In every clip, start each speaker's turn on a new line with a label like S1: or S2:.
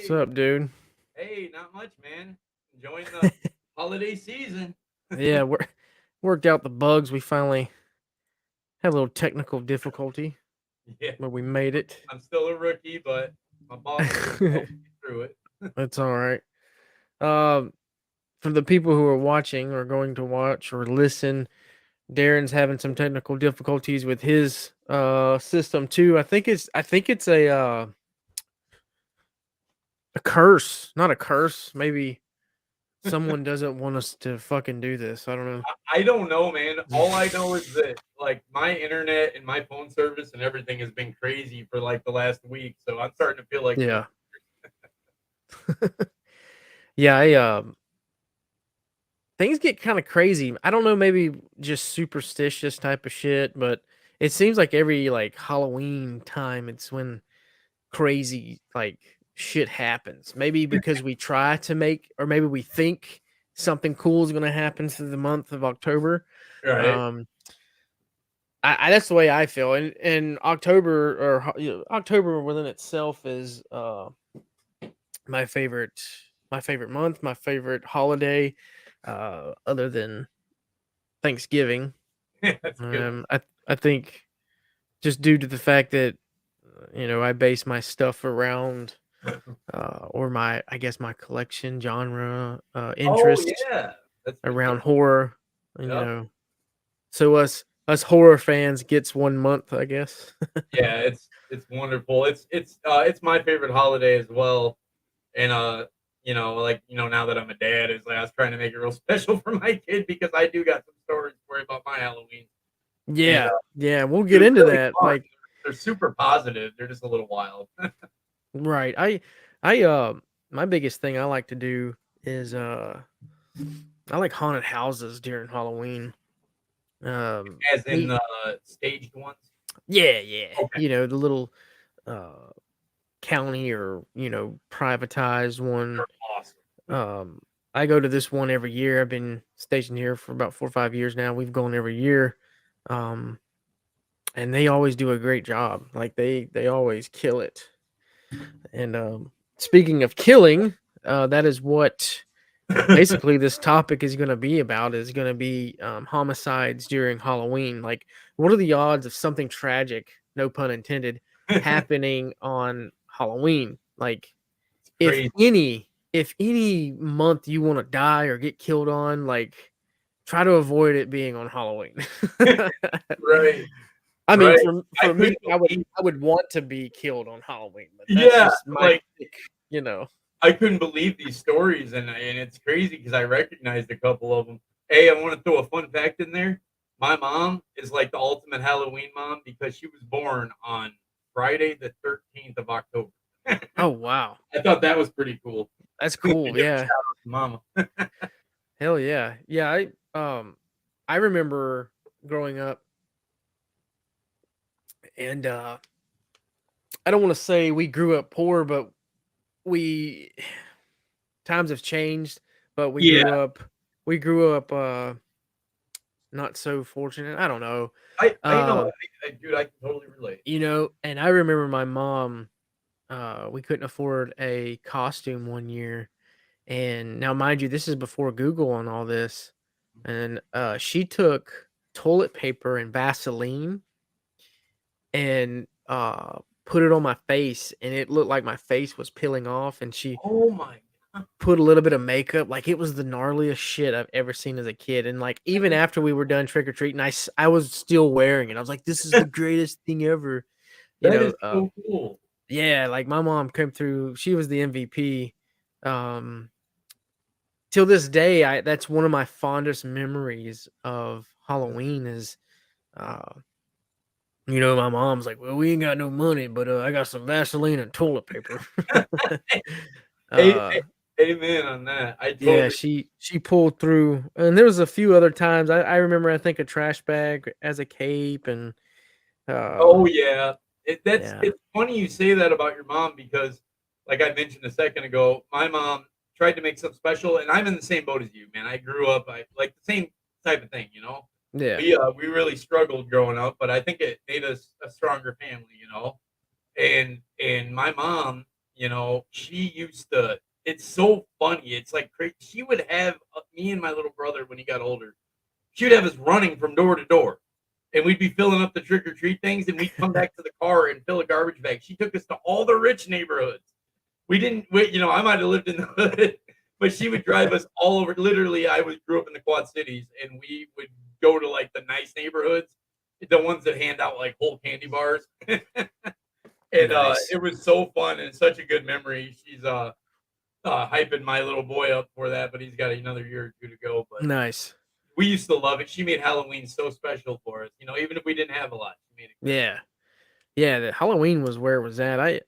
S1: What's
S2: Hey,
S1: up, dude?
S2: hey, not much, man. Enjoying the holiday season.
S1: Yeah, we're worked out the bugs. We finally had a little technical difficulty,
S2: Yeah,
S1: but we made it.
S2: I'm still a rookie, but my boss is helping me through it.
S1: It's all right. Um, for the people who are watching or going to watch or listen, Darren's having some technical difficulties with his system too. I think it's a curse, not a curse. Maybe someone doesn't want us to fucking do this. I don't know.
S2: I don't know, man. All I know is that like my internet and my phone service and everything has been crazy for like the last week, so I'm starting to feel like the.
S1: Yeah. Yeah, I things get kind of crazy. I don't know, maybe just superstitious type of shit, but it seems like every like Halloween time, it's when crazy like shit happens. Maybe because we try to make, or maybe we think something cool is going to happen through the month of October.
S2: Right.
S1: Um, I that's the way I feel. And October or October within itself is my favorite my favorite month, my favorite holiday, other than Thanksgiving.
S2: That's a good
S1: I think just due to the fact that I base my stuff around
S2: one.
S1: or my I guess my collection genre
S2: Oh
S1: interest
S2: yeah, that's for
S1: around
S2: sure.
S1: horror, and
S2: Yep.
S1: so us horror fans gets 1 month, I guess.
S2: Yeah, it's wonderful. It's my favorite holiday as well. And like now that I'm a dad, is like I was trying to make it real special for my kid because I do got some stories for you about my Halloween, and
S1: Yeah, yeah, we'll
S2: it
S1: get
S2: was
S1: into
S2: really
S1: that.
S2: fun.
S1: Like,
S2: They're super positive. They're just a little wild.
S1: right, I my biggest thing I like to do is I like haunted houses during Halloween.
S2: As in
S1: Me,
S2: the staged ones.
S1: yeah, yeah.
S2: Okay,
S1: The little uh county or privatized one.
S2: they're awesome.
S1: Um, I go to this one every year. I've been stationed here for about 4 or 5 years now. We've gone every year, um, and they always do a great job. Like they always kill it. And speaking of killing, that is what basically this topic is going to be about. Is going to be homicides during Halloween. Like, what are the odds of something tragic, no pun intended, happening on Halloween? Like,
S2: It's
S1: if
S2: crazy,
S1: any month you want to die or get killed on, like, try to avoid it being on Halloween.
S2: right?
S1: I mean,
S2: Right. I
S1: for me,
S2: couldn't
S1: I would
S2: believe.
S1: I would want to be killed on Halloween, but that's
S2: Yeah,
S1: just my
S2: like
S1: pick, you know.
S2: I couldn't believe these stories, and it's crazy because I recognized a couple of them. Hey, I want to throw a fun fact in there. My mom is like the ultimate Halloween mom because she was born on Friday the 13th of October.
S1: Oh wow,
S2: I thought that was pretty cool.
S1: that's
S2: We need to
S1: cool.
S2: give a
S1: Yeah,
S2: shout out to Mama.
S1: hell yeah, yeah. I remember growing up, and I don't want to say we grew up poor, but we times have changed. But
S2: Yeah,
S1: we grew up not so fortunate. I don't know.
S2: I know,
S1: Um,
S2: dude. I can totally relate.
S1: and I remember my mom. We couldn't afford a costume one year, and now mind you, this is before Google and all this. And she took toilet paper and Vaseline and put it on my face, and it looked like my face was peeling off. And she
S2: Oh my god,
S1: put a little bit of makeup, like it was the gnarliest shit I've ever seen as a kid. And like even after we were done trick or treating, I was still wearing it. I was like, this is the greatest thing ever. You
S2: that
S1: know,
S2: is so cool.
S1: yeah, like my mom came through. She was the MVP. Um, till this day, I that's one of my fondest memories of Halloween is, uh, my mom's like, "Well, we ain't got no money, but I got some Vaseline and toilet paper."
S2: A-
S1: uh,
S2: Amen on that. I
S1: yeah,
S2: totally.
S1: she pulled through, and there was a few other times. I remember, I think, a trash bag as a cape, and
S2: Oh yeah,
S1: yeah,
S2: it's funny you say that about your mom because, like I mentioned a second ago, my mom tried to make something special, and I'm in the same boat as you, man. I grew up, I like the same type of thing, you know.
S1: yeah,
S2: We really struggled growing up, but I think it made us a stronger family, you know. And my mom, you know, she used to. It's so funny. It's like crazy. She would have me and my little brother when he got older. She would have us running from door to door, and we'd be filling up the trick or treat things, and we'd come back to the car and fill a garbage bag. She took us to all the rich neighborhoods. We didn't, you know, I might have lived in the hood, but she would drive us all over. Literally, grew up in the Quad Cities, and we would go to like the nice neighborhoods, the ones that hand out like whole candy bars. And
S1: Nice.
S2: it was so fun and such a good memory. She's hyping my little boy up for that, but he's got another year or two to go. But
S1: Nice.
S2: we used to love it. She made Halloween so special for us. You know, even if we didn't have a lot, she made it great.
S1: Yeah. Yeah, the Halloween was where it was at.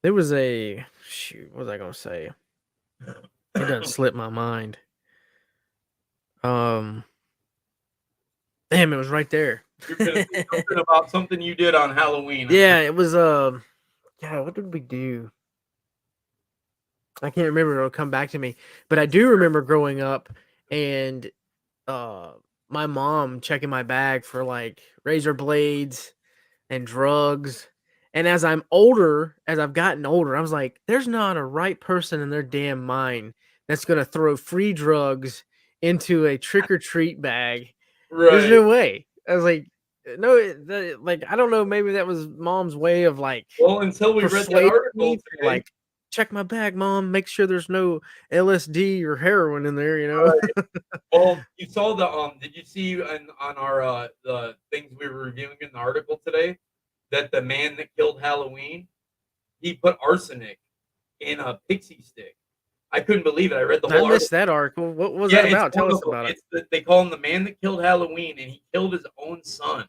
S1: There was a shoot, what was I gonna say? It doesn't slip my mind. Um, damn, it was right there.
S2: You're gonna say something about something you did on Halloween. I'm
S1: Yeah, it was God, what did we do? I can't remember. It'll come back to me. But I do remember growing up and uh my mom checking my bag for like razor blades and drugs. And as I've gotten older, I was like, there's not a right person in their damn mind that's gonna throw free drugs into a trick or treat bag. There's
S2: right.
S1: no way. I was like, no, like I don't know. Maybe that was mom's way of like
S2: Well, until we read that
S1: persuade me
S2: article
S1: to
S2: today.
S1: like check my bag, mom, make sure there's no LSD or heroin in there, you know?
S2: Right. Well, you saw the did you see on our the things we were reviewing in the article today that the man that killed Halloween, he put arsenic in a pixie stick. I couldn't believe it. I read the
S1: I
S2: whole article.
S1: missed that article. What was
S2: Yeah,
S1: that
S2: it's
S1: about? Tell us
S2: wonderful.
S1: about it.
S2: They call him the man that killed Halloween, and he killed his own son.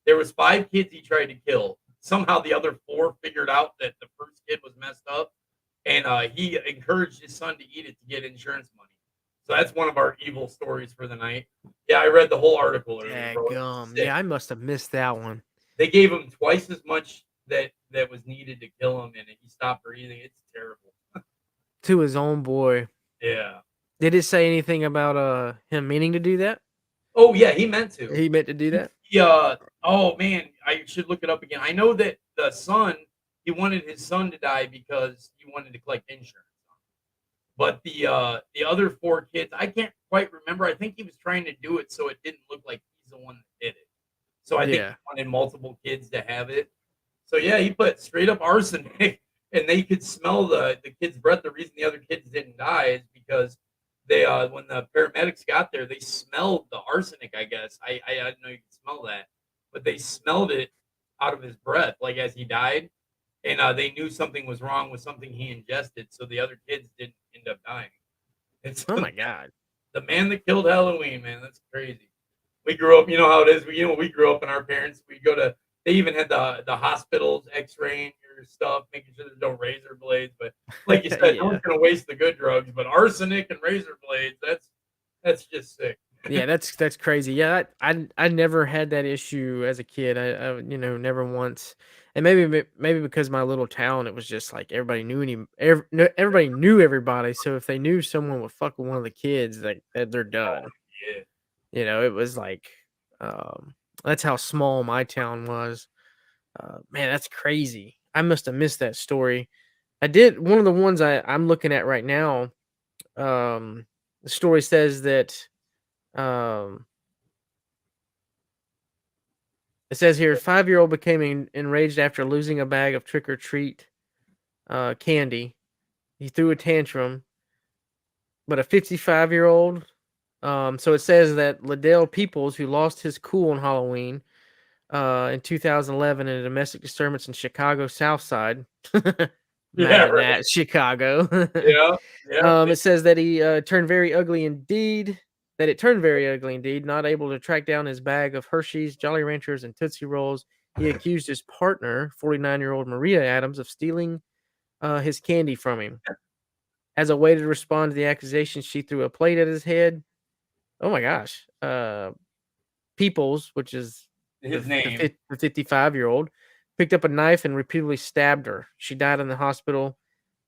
S2: There was 5 kids he tried to kill. Somehow the other 4 figured out that the first kid was messed up, and he encouraged his son to eat it to get insurance money. So that's one of our evil stories for the night. Yeah, I read the whole article earlier, bro. It's
S1: Daggum.
S2: sick.
S1: Yeah, I must have missed that one.
S2: They gave him twice as much that was needed to kill him, and he stopped breathing. It's terrible.
S1: To his own boy.
S2: Yeah.
S1: Did it say anything about him meaning to do that?
S2: Oh yeah, he meant to.
S1: He meant to do that?
S2: He, oh man, I should look it up again. I know that the son, he wanted his son to die because he wanted to collect insurance. But the other 4 kids, I can't quite remember. I think he was trying to do it so it didn't look like he's the one that did it. So I think he
S1: Yeah.
S2: wanted multiple kids to have it. So yeah, he put straight up arsenic, and they could smell the kid's breath. The reason the other kids didn't die is because they when the paramedics got there, they smelled the arsenic. I guess I didn't know you could smell that, but they smelled it out of his breath, like as he died, and they knew something was wrong with something he ingested. So the other kids didn't end up dying. And so
S1: Oh my god.
S2: the man that killed Halloween, man, that's crazy. We grew up, you know how it is. We grew up, and our parents, we go to. They even had the hospitals X-raying your stuff, making sure there's no razor blades. But like you said, no
S1: Yeah.
S2: one's gonna waste the good drugs. But arsenic and razor blades, that's just sick.
S1: Yeah, that's crazy. Yeah, I never had that issue as a kid. I never once. And maybe because my little town, it was just like everybody knew everybody. So if they knew someone would fuck with one of the kids, like they're
S2: Oh
S1: done.
S2: yeah,
S1: It was like that's how small my town was. Man, that's crazy. I must have missed that story. I did one of the ones I'm looking at right now. The story says that um it says here, 5-year-old became enraged after losing a bag of trick or treat candy. He threw a tantrum, but a 55-year-old. So it says that Liddell Peoples, who lost his cool on Halloween in 2011 in a domestic disturbance in Chicago South Side.
S2: yeah,
S1: Imagine
S2: right.
S1: that, Chicago.
S2: Yeah, yeah.
S1: It says that he turned very ugly indeed. That it turned very ugly indeed. Not able to track down his bag of Hershey's, Jolly Ranchers, and Tootsie Rolls, he accused his partner, 49-year-old Maria Adams, of stealing his candy from him. As a way to respond to the accusation, she threw a plate at his head. Oh my gosh. Peoples, which is
S2: His name.
S1: the 55-year-old, picked up a knife and repeatedly stabbed her. She died in the hospital,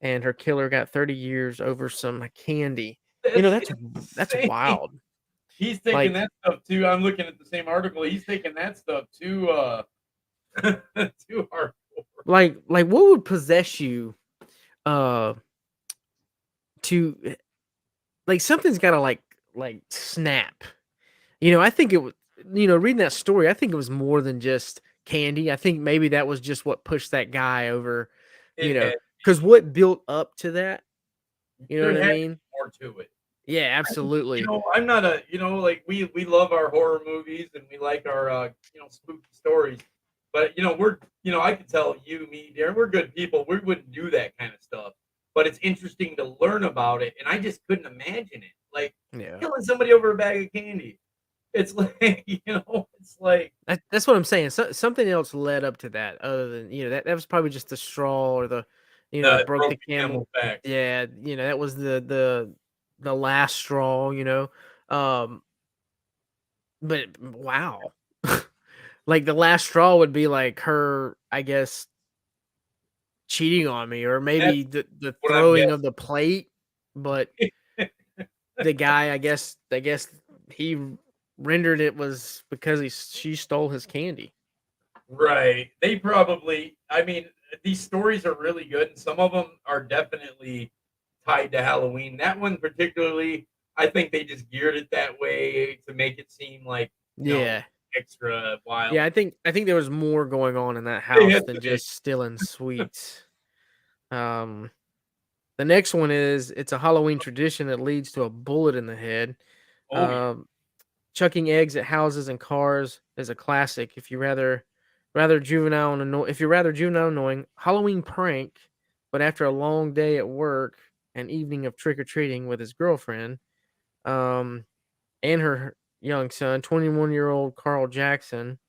S1: and her killer got 30 years over some candy.
S2: That's
S1: That's
S2: insane.
S1: wild.
S2: He's taking
S1: Like,
S2: that stuff too. I'm looking at the same article. He's taking that stuff too too hard.
S1: Like what would possess you uh to like something's got to like snap. I think it was reading that story, I think it was more than just candy. I think maybe that was just what pushed that guy over,
S2: It had to
S1: cuz
S2: be.
S1: what built up to that, you know
S2: There
S1: what I
S2: had to be
S1: mean?
S2: more to it.
S1: Yeah, absolutely.
S2: I'm not a, like we love our horror movies and we like our spooky stories, but I can tell you, me, Darren, we're good people. We wouldn't do that kind of stuff, but it's interesting to learn about it, and I just couldn't imagine it, like
S1: Yeah.
S2: killing somebody over a bag of candy. It's like it's like
S1: That's what I'm saying. Something else led up to that other than, that was probably just the straw or
S2: the
S1: broke
S2: broke
S1: the
S2: the
S1: camel.
S2: camel's back.
S1: Yeah, that was the last straw. Um but wow. Like the last straw would be like her, I guess, cheating on me, or
S2: That's
S1: maybe the
S2: what I'm
S1: throwing of the plate, but
S2: guessing.
S1: the guy, I guess he rendered it was because she stole his candy.
S2: Right. They probably, I mean, these stories are really good, and some of them are definitely tied to Halloween. That one particularly, I think they just geared it that way to make it seem like,
S1: Yeah.
S2: extra
S1: Yeah,
S2: wild.
S1: I think there was more going on in that
S2: They
S1: house
S2: had to
S1: than
S2: be.
S1: just stealing sweets. Um, the next one is it's a Halloween tradition that leads to a bullet in the head.
S2: Oh, yeah.
S1: Um, chucking eggs at houses and cars is a classic. If you're rather juvenile and annoying, Halloween prank, but after a long day at work, an evening of trick or treating with his girlfriend, um, and her young son, 21-year-old Carl Jackson,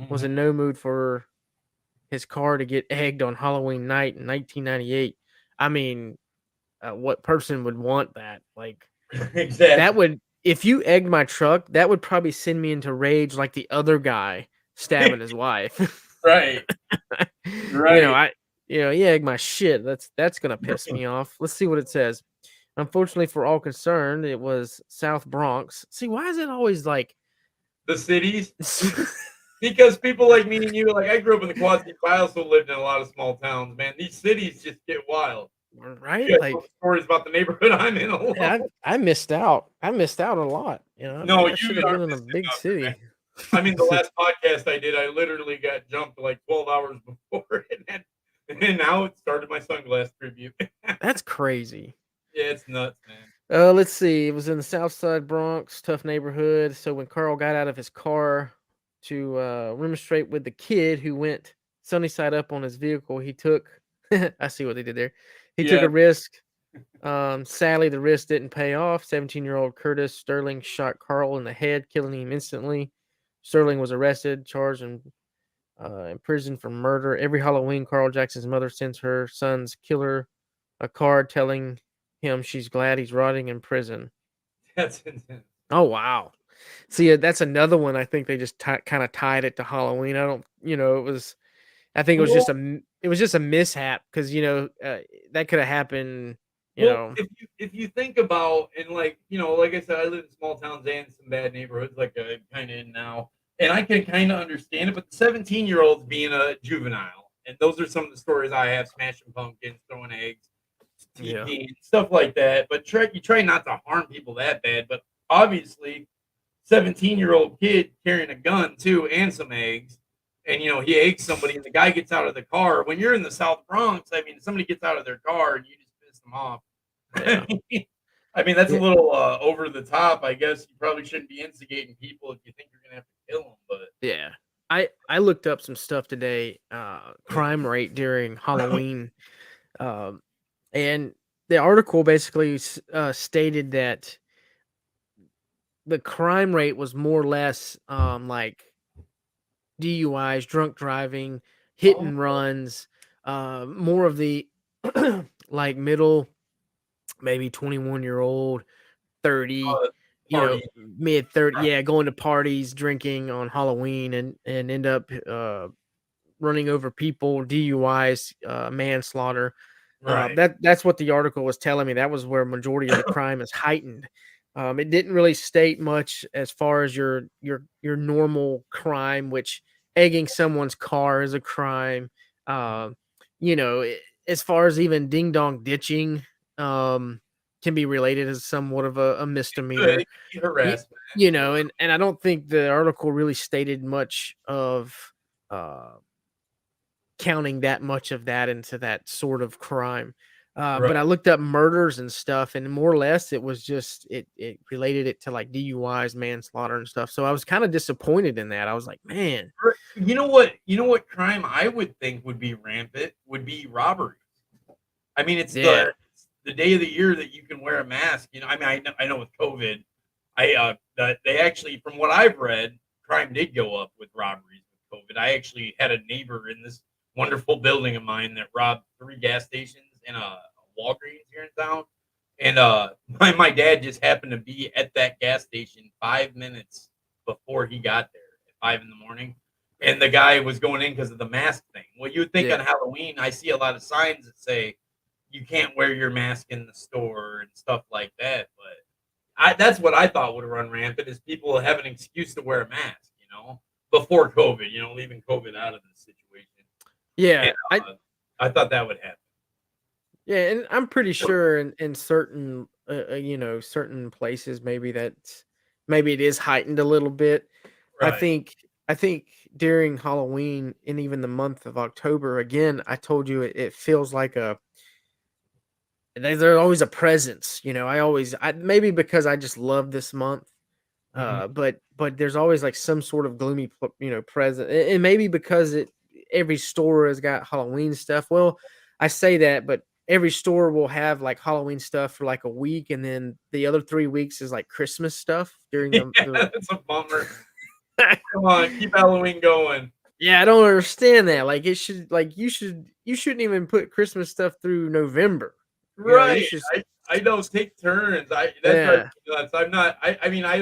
S1: was
S2: Mhm.
S1: in no mood for his car to get egged on Halloween night in 1998. I mean, what person would want that? Like, that
S2: Exactly.
S1: would if you egged my truck, that would probably send me into rage like the other guy stabbing his wife.
S2: Right.
S1: You know,
S2: Right.
S1: I you egg my shit. That's gonna piss me off. Let's see what it says. Unfortunately for all concerned, it was South Bronx. See, why is it always like
S2: The cities, because people like me and you, like I grew up in the Quad Cities, but I also lived in a lot of small towns, man. These cities just get wild.
S1: right?
S2: You guys know the
S1: Like,
S2: stories about the neighborhood I'm in alone.
S1: man, I missed out. I missed out a lot.
S2: No,
S1: I should
S2: you
S1: have
S2: are
S1: been in a
S2: missing
S1: big
S2: nothing, man.
S1: city.
S2: I mean, the last podcast I did, I literally got jumped like 12 hours before, and now it started my sunglass tribute.
S1: That's crazy.
S2: Yeah, it's nuts, man.
S1: Let's see. It was in the South Side Bronx, tough neighborhood. So when Carl got out of his car to remonstrate with the kid who went sunny side up on his vehicle, he took. I see what they did there. He took
S2: Yeah,
S1: a risk. Sadly, the risk didn't pay off. 17-year-old Curtis Sterling shot Carl in the head, killing him instantly. Sterling was arrested, charged, and imprisoned for murder. Every Halloween, Carl Jackson's mother sends her son's killer a card telling him she's glad he's rotting in prison.
S2: that's intense.
S1: Oh wow! See, that's another one. I think they just kind of tied it to Halloween. I don't, it was. I think it was
S2: Well,
S1: just a mishap because that could have happened. You
S2: well,
S1: know,
S2: if you think about, and like like I said, I live in small towns and some bad neighborhoods, like I'm kind of in now, and I can kind of understand it. But the 17-year-olds being a juvenile, and those are some of the stories I have: smashing pumpkins, throwing eggs,
S1: yeah,
S2: TP, stuff like that. But you try not to harm people that bad. But obviously, 17-year-old kid carrying a gun too and some eggs, and he eggs somebody, and the guy gets out of the car. When you're in the South Bronx, I mean, somebody gets out of their car and you just piss them off.
S1: yeah,
S2: I mean, that's a
S1: yeah,
S2: little over the top. I guess you probably shouldn't be instigating people if you think you're gonna have to kill them.
S1: yeah. I looked up some stuff today. Crime rate during
S2: But
S1: Halloween. Um, and the article basically stated that the crime rate was more or less like DUIs, drunk driving, hit
S2: oh,
S1: and runs, more of the like middle, maybe 21-year-old, 30,
S2: party,
S1: mid 30, yeah, going to parties, drinking on Halloween and end up running over people, DUIs, manslaughter.
S2: right?
S1: That's what the article was telling me. That was where majority of the crime is heightened. It didn't really state much as far as your normal crime, which egging someone's car is a crime. Um, you know, as far as even ding dong ditching, um, can be related as somewhat of a
S2: Good.
S1: misdemeanor.
S2: It could be harassment.
S1: You
S2: Or,
S1: know, and I don't think the article really stated much of uh counting that much of that into that sort of crime.
S2: right.
S1: But I looked up murders and stuff, and more or less it was just it related it to like DUIs, manslaughter, and stuff. So I was kind of disappointed in that. I was like, man,
S2: You know what? You know what crime I would think would be rampant would be robbery. I mean,
S1: yeah,
S2: it's the day of the year that you can wear a mask. You know, I mean, I know with COVID, they actually, from what I've read, crime did go up with robberies with COVID. I actually had a neighbor in this wonderful building of mine that robbed 3 gas stations and a Walgreens here in town. And my dad just happened to be at that gas station 5 minutes before he got there at 5 in the morning. And the guy was going in because of the mask thing. Well, you would think on
S1: yeah,
S2: Halloween, I see a lot of signs that say you can't wear your mask in the store and stuff like that. But that's what I thought would run rampant is people have an excuse to wear a mask, before COVID, leaving COVID out of the situation. And
S1: yeah. I
S2: I thought that would happen.
S1: Yeah, and I'm pretty sure in certain certain places maybe it is heightened a little bit. I
S2: Right.
S1: think I think during Halloween and even the month of October, again, I told you it feels like there's always a presence. I maybe because I just love this month.
S2: Mhm.
S1: But there's always like some sort of gloomy present, and maybe because every store has got Halloween stuff. Well, I say that, but every store will have like Halloween stuff for like a week, and then the other 3 weeks is like Christmas stuff during
S2: Yeah,
S1: the
S2: that's a bummer. Come on, keep Halloween going.
S1: Yeah, I don't understand that. Like it should like you shouldn't even put Christmas stuff through November. You
S2: Right.
S1: should.
S2: I know, take turns. That drives
S1: Yeah,
S2: me nuts. I mean, I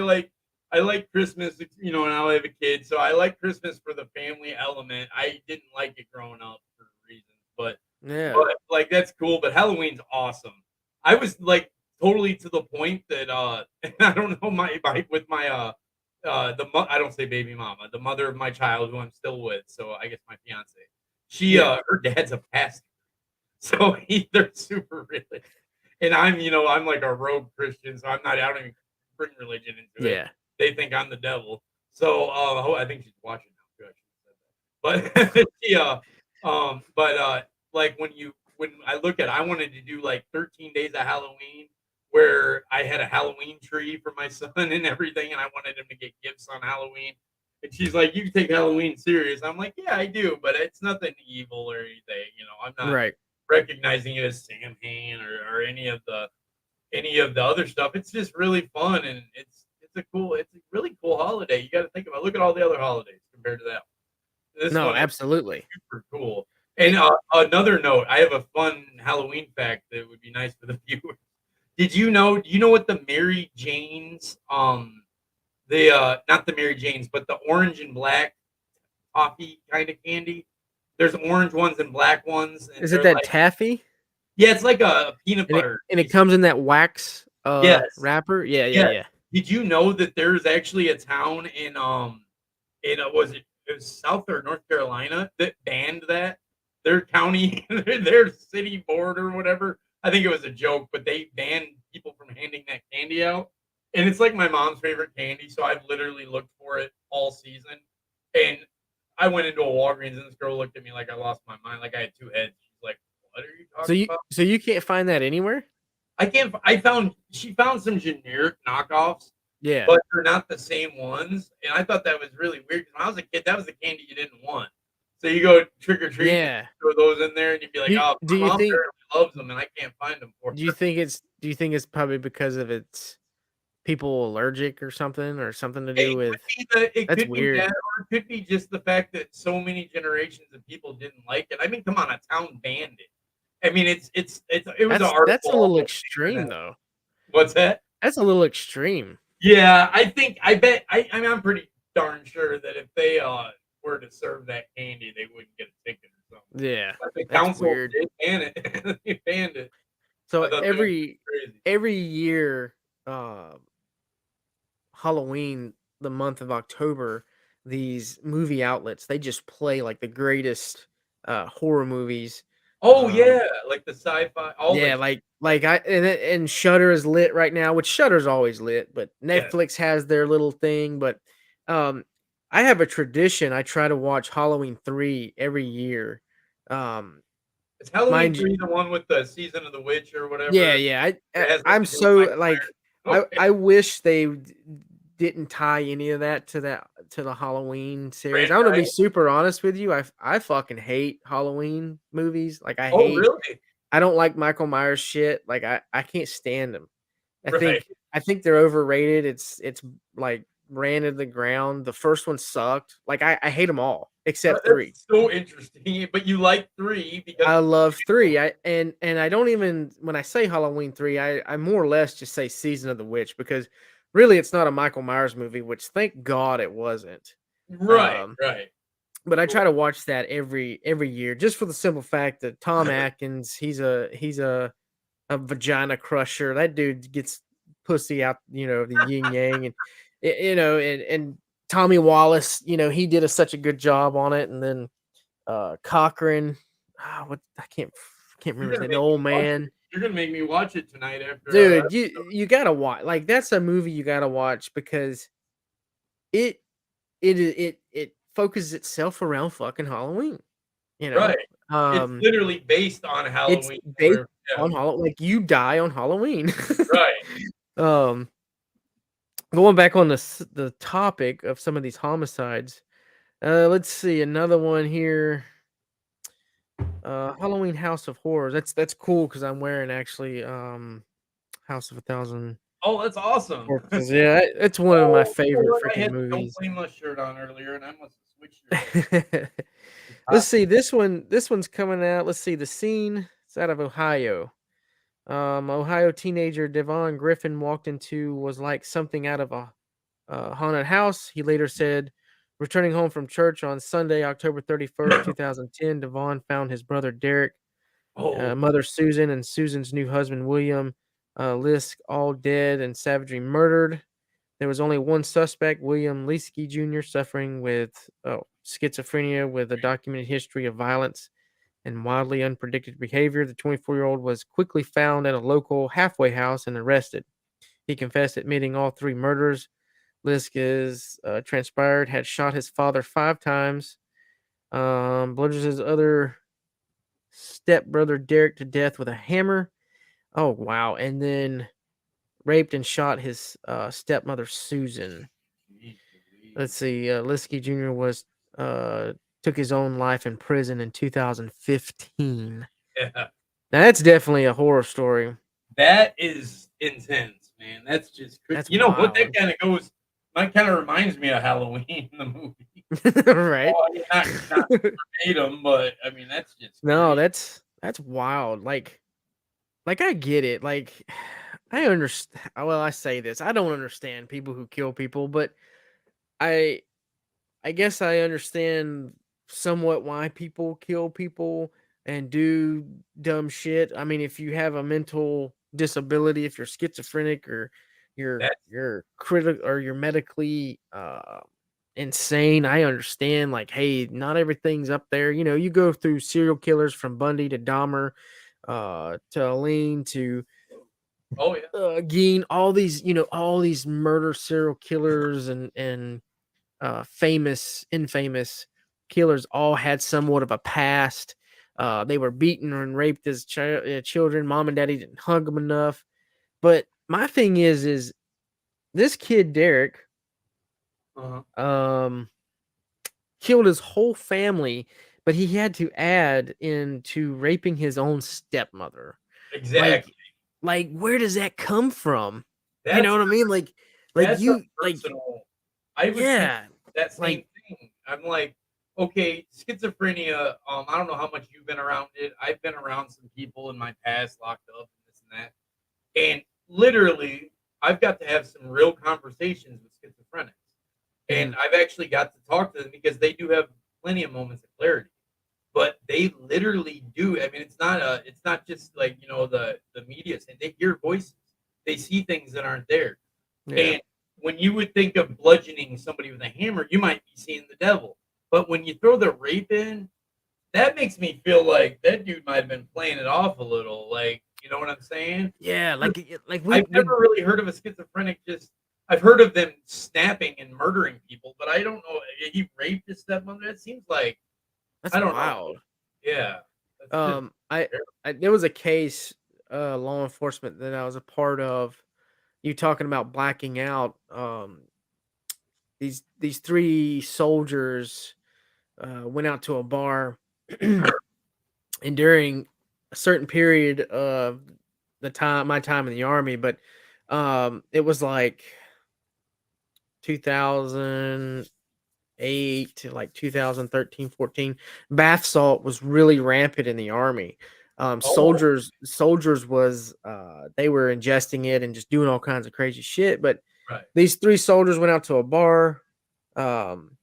S2: like Christmas, and I have a kid, so I like Christmas for the family element. I didn't like it growing up for reasons,
S1: yeah.
S2: but like that's cool. But Halloween's awesome. I was like totally to the point that I don't know my with my I don't say baby mama, the mother of my child who I'm still with. So I guess my fiance. She
S1: Yeah,
S2: her dad's a pastor. So they're super religious. And I'm like a rogue Christian, so I don't even bring religion into it.
S1: yeah.
S2: They think I'm the devil. So I think she's watching now too. I shouldn't have said that. But she like when I look at I wanted to do like 13 days of Halloween where I had a Halloween tree for my son and everything, and I wanted him to get gifts on Halloween. And she's like, "You take Halloween serious." I'm like, "Yeah, I do, but it's nothing evil or anything. I'm not
S1: Right.
S2: recognizing it as Samhain or any of the other stuff. It's just really fun and it's a really cool holiday. You got to think about look at all the other holidays compared to that one. This
S1: No,
S2: one is
S1: absolutely.
S2: super cool. And
S1: It,
S2: another note, I have a fun Halloween fact that would be nice for the viewers. Did you know? Do you know what the Mary Janes, the not the Mary Janes, but the orange and black toffee kind of candy? There's orange ones and black ones, and
S1: is it
S2: they're
S1: that
S2: like
S1: taffy?
S2: yeah, it's like a peanut
S1: And it
S2: butter
S1: and it
S2: piece.
S1: comes in that wax,
S2: Yes,
S1: wrapper? Yeah, yeah,
S2: yeah.
S1: yeah.
S2: Did you know that there's actually a town in South or North Carolina that banned that? Their county, their city board or whatever. I think it was a joke, but they banned people from handing that candy out. And it's like my mom's favorite candy, so I've literally looked for it all season. And I went into a Walgreens and this girl looked at me like I lost my mind, like I had two heads. She's like, "What are you
S1: So
S2: talking
S1: you
S2: about?"
S1: so you can't find that anywhere?
S2: I can't. She found some generic knockoffs,
S1: Yeah.
S2: but they're not the same ones. And I thought that was really weird because when I was a kid, that was the candy you didn't want. So you go trick or treating and
S1: Yeah.
S2: throw those in there, and you'd be like, "Oh,
S1: Do
S2: my
S1: you
S2: mom
S1: think
S2: apparently loves them, and I can't find them for her."
S1: do you think it's probably because of its people allergic or something to do with
S2: It
S1: that's
S2: could be that,
S1: weird.
S2: or it could be just the fact that so many generations of people didn't like it. I mean, come on, a town banned it. I mean, it was an
S1: That's
S2: article
S1: a little
S2: all over the
S1: extreme,
S2: internet.
S1: though.
S2: What's that?
S1: That's a little extreme.
S2: Yeah, I bet I mean I'm pretty darn sure that if they were to serve that candy, they wouldn't get a ticket or something.
S1: Yeah.
S2: But the
S1: That's
S2: council
S1: weird.
S2: did ban it. They banned it.
S1: So
S2: I thought that was crazy.
S1: every year, uh, Halloween, the month of October, these movie outlets, they just play like the greatest horror movies.
S2: Oh
S1: Um,
S2: yeah, like the sci-fi, all
S1: yeah,
S2: the
S1: like I and Shutter is lit right now, which Shutter's always lit, but
S2: yes.
S1: Netflix has their little thing. But um, I have a tradition. I try to watch Halloween 3 every year. Um,
S2: Is Halloween
S1: mind you,
S2: 3 the one with the season of the witch or
S1: yeah,
S2: whatever?
S1: yeah.
S2: It has
S1: I'm
S2: nothing to do with
S1: so
S2: Michael
S1: like
S2: Myers. Okay,
S1: I wish they didn't tie any of that to the Halloween series. I'm gonna be
S2: franchise.
S1: super honest with you. I fucking hate Halloween movies. Like
S2: Oh, really?
S1: I don't like Michael Myers shit. Like I can't stand him.
S2: Right.
S1: I think they're overrated. It's like ran into the ground. The first one sucked. Like I hate them all except 3.
S2: That's so interesting, but you like 3 because
S1: I love 3. And I don't even when I say Halloween 3, I more or less just say Season of the Witch because really it's not a Michael Myers movie, which thank God it wasn't.
S2: right,
S1: Um,
S2: right.
S1: but I try
S2: Cool.
S1: to watch that every year just for the simple fact that Tom Atkins, he's a vagina crusher. That dude gets pussy out, the yin yang and and Tommy Wallace, he did such a good job on it. And then Cochran, what I can't
S2: You're
S1: remember his
S2: gonna
S1: name. The
S2: make me
S1: old
S2: watch it.
S1: man,
S2: You're gonna make me watch it tonight after our
S1: dude. You
S2: episode.
S1: you gotta watch. Like that's a movie you gotta watch because it it focuses itself around fucking Halloween. You know,
S2: Right. It's
S1: um,
S2: literally based on
S1: it's
S2: Halloween
S1: based
S2: where yeah,
S1: on Halloween. Like you die on Halloween.
S2: right.
S1: um, Going back on the topic of some of these homicides. Let's see another one here. Halloween House of Horrors. That's cool because I'm wearing actually House of a Thousand
S2: Oh, that's awesome.
S1: Corpses. Yeah, it's one of my
S2: Oh, you know
S1: favorite
S2: what? I
S1: freaking
S2: had the Don't
S1: movies.
S2: Blame Us shirt on earlier, and I must have switched your
S1: Let's
S2: top.
S1: see this one. This one's coming out. Let's see the scene. It's out of Ohio. Ohio teenager Devon Griffin walked into was like something out of a haunted house. He later said, returning home from church on Sunday, October 31st, 2010, Devon found his brother Derek,
S2: Oh,
S1: mother Susan, and Susan's new husband William Lisk all dead and savagely murdered. There was only one suspect, William Liske Jr., suffering with schizophrenia with a documented history of violence and wildly unpredictable behavior. The 24-year-old was quickly found at a local halfway house and arrested. He confessed, admitting all 3 murders. Lisk is transpired, had shot his father 5 times, bludgeoned his other stepbrother Derek to death with a hammer. Oh, wow. And then raped and shot his stepmother Susan.
S2: geez
S1: Let's
S2: Louise.
S1: see. Liske Jr. was took his own life in prison in 2015.
S2: Yeah.
S1: Now that's definitely a horror story.
S2: That is intense, man. That's just
S1: That's
S2: you know what?
S1: wild,
S2: That kinda reminds me of Halloween, the movie.
S1: right?
S2: Oh, I mean, not verbatim, but I mean, that's just
S1: No,
S2: crazy.
S1: that's wild. Like I get it. Like I understand. Well, I say this. I don't understand people who kill people, but I I guess I understand somewhat why people kill people and do dumb shit. I mean, if you have a mental disability, if you're schizophrenic or
S2: That's
S1: you're critical or you're medically insane, I understand like hey, not everything's up there. You go through serial killers from Bundy to Dahmer to Aline to
S2: oh, yeah.
S1: Geen, all these murder serial killers and famous, infamous killers all had somewhat of a past. They were beaten and raped as children. Mom and daddy didn't hug them enough. But my thing is this kid Derek
S2: Uh-huh.
S1: um, killed his whole family, but he had to add into raping his own stepmother. Like,
S2: Exactly.
S1: where does that come from? You know
S2: That's
S1: what I mean?
S2: that's a
S1: You
S2: personal I was thinking
S1: yeah,
S2: that same
S1: like
S2: thing. I'm like, okay, schizophrenia, I don't know how much you've been around it. I've been around some people in my past locked up and this and that. And literally, I've got to have some real conversations with schizophrenics. And
S1: mhm,
S2: I've actually got to talk to them because they do have plenty of moments of clarity. But they literally do. I mean, it's not just like, the media saying they hear voices. They see things that aren't there.
S1: yeah,
S2: And when you would think of bludgeoning somebody with a hammer, you might be seeing the devil. But when you throw the rape in, that makes me feel like that dude might have been playing it off a little. Like, you know what I'm saying?
S1: Yeah, like
S2: I've
S1: we
S2: never really heard of a schizophrenic just I've heard of them snapping and murdering people, but I don't know. He raped his stepmother. It seems like
S1: that's
S2: I don't know.
S1: wild.
S2: Yeah, that's just
S1: Um, I,
S2: terrible.
S1: I there was a case, law enforcement that I was a part of. You talking about blacking out? These three soldiers went out to a bar, and during a certain period of my time in the army, but it was like 2008 to like 2013, 14. Bath salt was really rampant in the army.
S2: Oh,
S1: Soldiers was they were ingesting it and just doing all kinds of crazy shit. But
S2: right.
S1: these three soldiers went out to a bar. Um,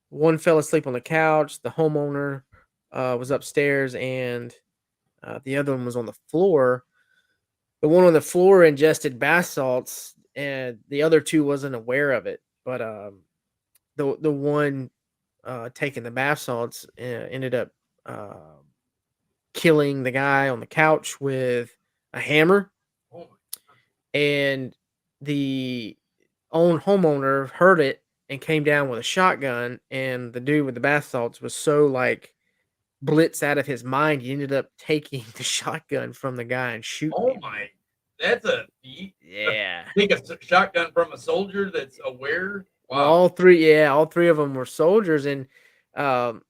S1: One fell asleep on the couch. The homeowner was upstairs, and the other one was on the floor. The one on the floor ingested bath salts, and the other two wasn't aware of it. But the one taking the bath salts ended up uh, killing the guy on the couch with a hammer,
S2: Oh my,
S1: and the own homeowner heard it and came down with a shotgun. And the dude with the bath salts was so like blitz out of his mind, he ended up taking the shotgun from the guy and shooting
S2: oh
S1: him.
S2: my. That's a feat.
S1: Yeah.
S2: Take a shotgun from a soldier that's aware.
S1: Well,
S2: Wow.
S1: all three of them were soldiers, and um,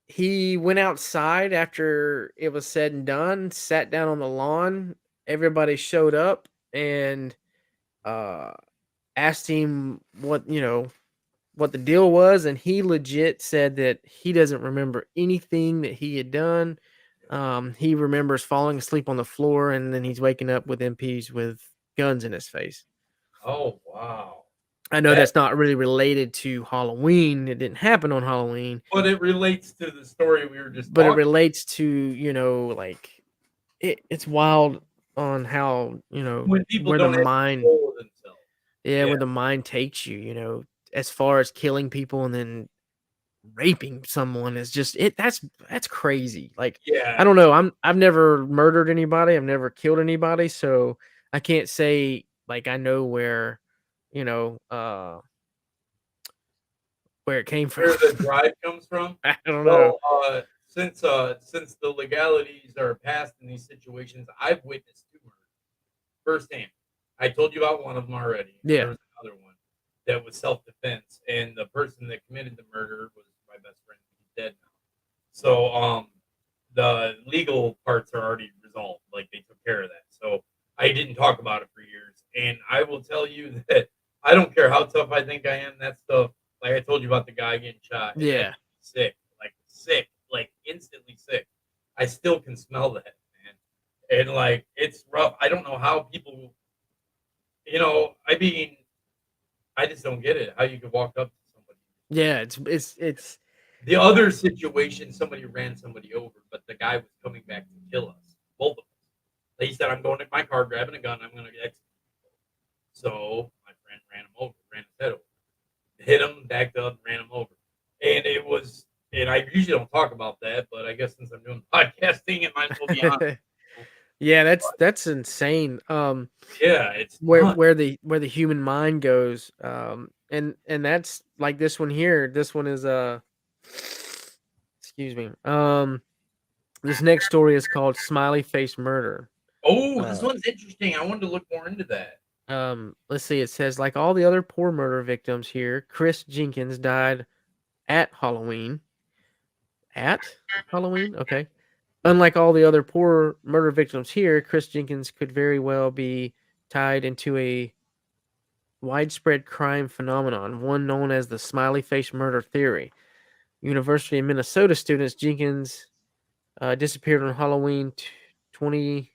S1: he went outside after it was said and done, sat down on the lawn. Everybody showed up and uh, asked him what the deal was, and he legit said that he doesn't remember anything that he had done. He remembers falling asleep on the floor, and then he's waking up with MPs with guns in his face.
S2: Oh wow.
S1: I know
S2: That
S1: that's not really related to Halloween. It didn't happen on Halloween,
S2: but it relates to the story we were just
S1: but it
S2: talking.
S1: relates to, like it's wild on how,
S2: When people
S1: where the
S2: don't have
S1: mind,
S2: control of themselves.
S1: yeah,
S2: Yeah,
S1: where the mind takes you, as far as killing people and then raping someone is just that's crazy. Like, I
S2: yeah.
S1: don't know. I've never murdered anybody. I've never killed anybody, so I can't say like I know you know, uh where it came from.
S2: Where the drive comes from.
S1: I don't know.
S2: Well, since the legalities are passed in these situations, I've witnessed two murders firsthand. I told you about one of them already. There
S1: Yeah.
S2: was another one that was self defense, and the person that committed the murder was my best friend. He's dead now. So the legal parts are already resolved. Like they took care of that. So I didn't talk about it for years. And I will tell you that I don't care how tough I think I am, that stuff, like I told you about the guy getting shot, and that
S1: Yeah.
S2: sick, like instantly sick. I still can smell that, man. And like it's rough. I don't know how people I mean, I just don't get it. How you could walk up to somebody.
S1: Yeah, it's
S2: The other situation, somebody ran somebody over, but the guy was coming back to kill us, both of us. He said, "I'm going to my car, grabbing a gun. I'm going to execute." So my friend ran him over, ran his head over, hit him, backed up, ran him over, and it was. And I usually don't talk about that, but I guess since I'm doing podcasting, it might as well be on.
S1: yeah,
S2: But
S1: that's insane.
S2: yeah, it's
S1: Where
S2: nuts.
S1: the human mind goes, and that's like this one here. This one is excuse me. This next story is called Smiley Face Murder.
S2: Oh, this
S1: Uh,
S2: one's interesting. I wanted to look more into that.
S1: let's see. It says like all the other poor murder victims here, Chris Jenkins died at Halloween. At Halloween, okay. Unlike all the other poor murder victims here, Chris Jenkins could very well be tied into a widespread crime phenomenon, one known as the smiley face murder theory. University of Minnesota students Jenkins disappeared on Halloween 20,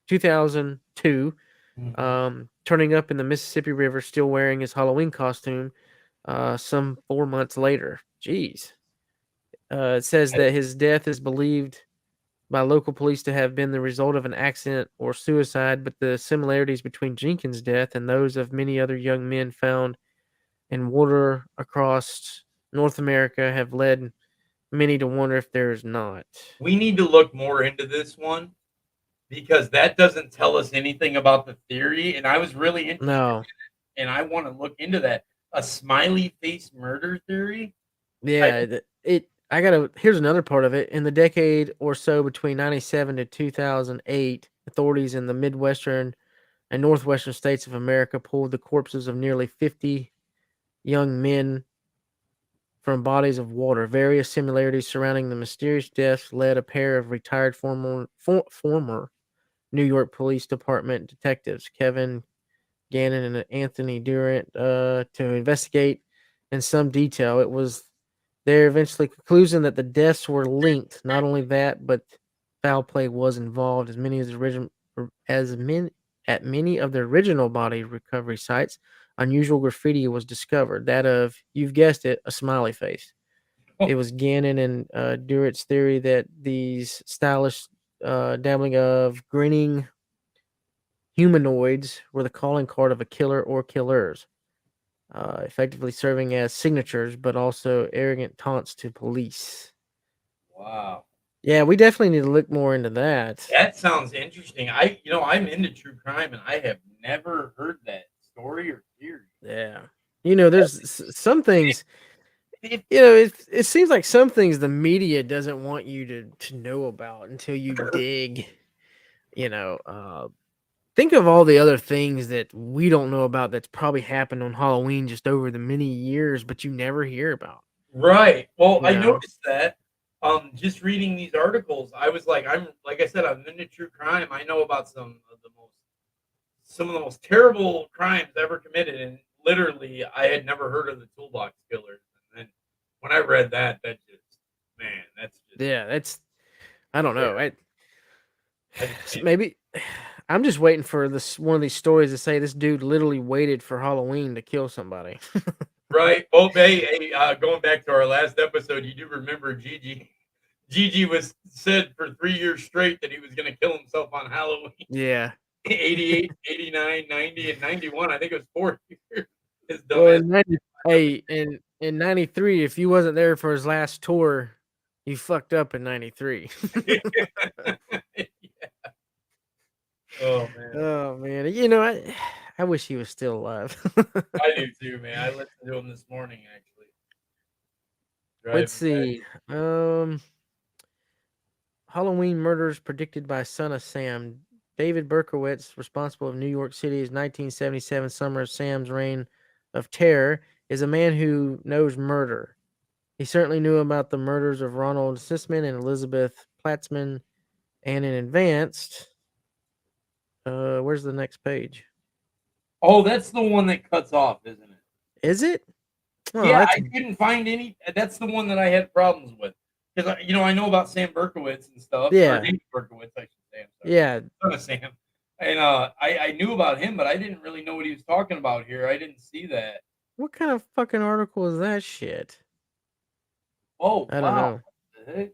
S1: 2002,
S2: Mhm.
S1: turning up in the Mississippi River still wearing his Halloween costume some 4 months later. Jeez. It says that his death is believed by local police to have been the result of an accident or suicide, but the similarities between Jenkins' death and those of many other young men found in water across North America have led many to wonder if there's not.
S2: We need to look more into this one because that doesn't tell us anything about the theory, and I was really interested
S1: No.
S2: in it, and I wanna look into that. A smiley face murder theory? I
S1: Yeah, I gotta here's another part of it. In the decade or so between 97 to 2008, authorities in the Midwestern and Northwestern states of America pulled the corpses of nearly 50 young men from bodies of water. Various similarities surrounding the mysterious deaths led a pair of retired former New York Police Department detectives, Kevin Gannon and Anthony Durant, to investigate in some detail. It was their eventually conclusion that the deaths were linked. Not only that, but foul play was involved, as many as the original as many at many of the original body recovery sites. Unusual graffiti was discovered. That of, you've guessed it, a smiley face. It was Gannon and Durant's theory that these stylish dabbling of grinning humanoids were the calling card of a killer or killers, effectively serving as signatures, but also arrogant taunts to police.
S2: Wow.
S1: Yeah, we definitely need to look more into that.
S2: That sounds interesting. I'm into true crime, and I have never heard that story or theory.
S1: Yeah. You know,
S2: That
S1: there's some things,
S2: it
S1: it seems like some things the media doesn't want you to know about until you dig, you know, think of all the other things that we don't know about that's probably happened on Halloween just over the many years, but you never hear about,
S2: right. Well,
S1: you
S2: I
S1: know?
S2: noticed that, just reading these articles, I was like I said, I'm into true crime. I know about some of the most terrible crimes ever committed, and literally, I had never heard of the toolbox killers. And then when I read that, that just man, that's just
S1: Yeah, that's I don't
S2: yeah,
S1: know.
S2: I just can't.
S1: Maybe I'm just waiting for this one of these stories to say this dude literally waited for Halloween to kill somebody.
S2: Right. Oh, hey, going back to our last episode, you do remember Gigi. Gigi was said for 3 years straight that he was gonna kill himself on Halloween.
S1: Yeah.
S2: 88, 89, 90, and 91. I think it was 4 years. His
S1: Well,
S2: dumbass.
S1: in '93, if you wasn't there for his last tour, you fucked up in '93.
S2: Oh, man.
S1: Oh man, I wish he was still alive.
S2: I do too, man. I listened to him this morning, actually,
S1: Let's
S2: driving back.
S1: see. Halloween murders predicted by Son of Sam. David Berkowitz, responsible of New York City's 1977 Summer of Sam's reign of terror, is a man who knows murder. He certainly knew about the murders of Ronald Sisman and Elizabeth Platzman, and in advanced. Where's the next page?
S2: Oh, that's the one that cuts off, isn't it?
S1: Is it? Oh,
S2: Yeah,
S1: that's
S2: I didn't find any that's the one that I had problems with, 'cause I know about Sam Berkowitz and stuff, or
S1: yeah,
S2: David Berkowitz, I should say, I'm sorry,
S1: yeah.
S2: son of Sam, and, I knew about him, but I didn't really know what he was talking about here. I didn't see that.
S1: What kind of fucking article is that shit?
S2: Oh,
S1: I don't
S2: wow.
S1: know.
S2: What the heck?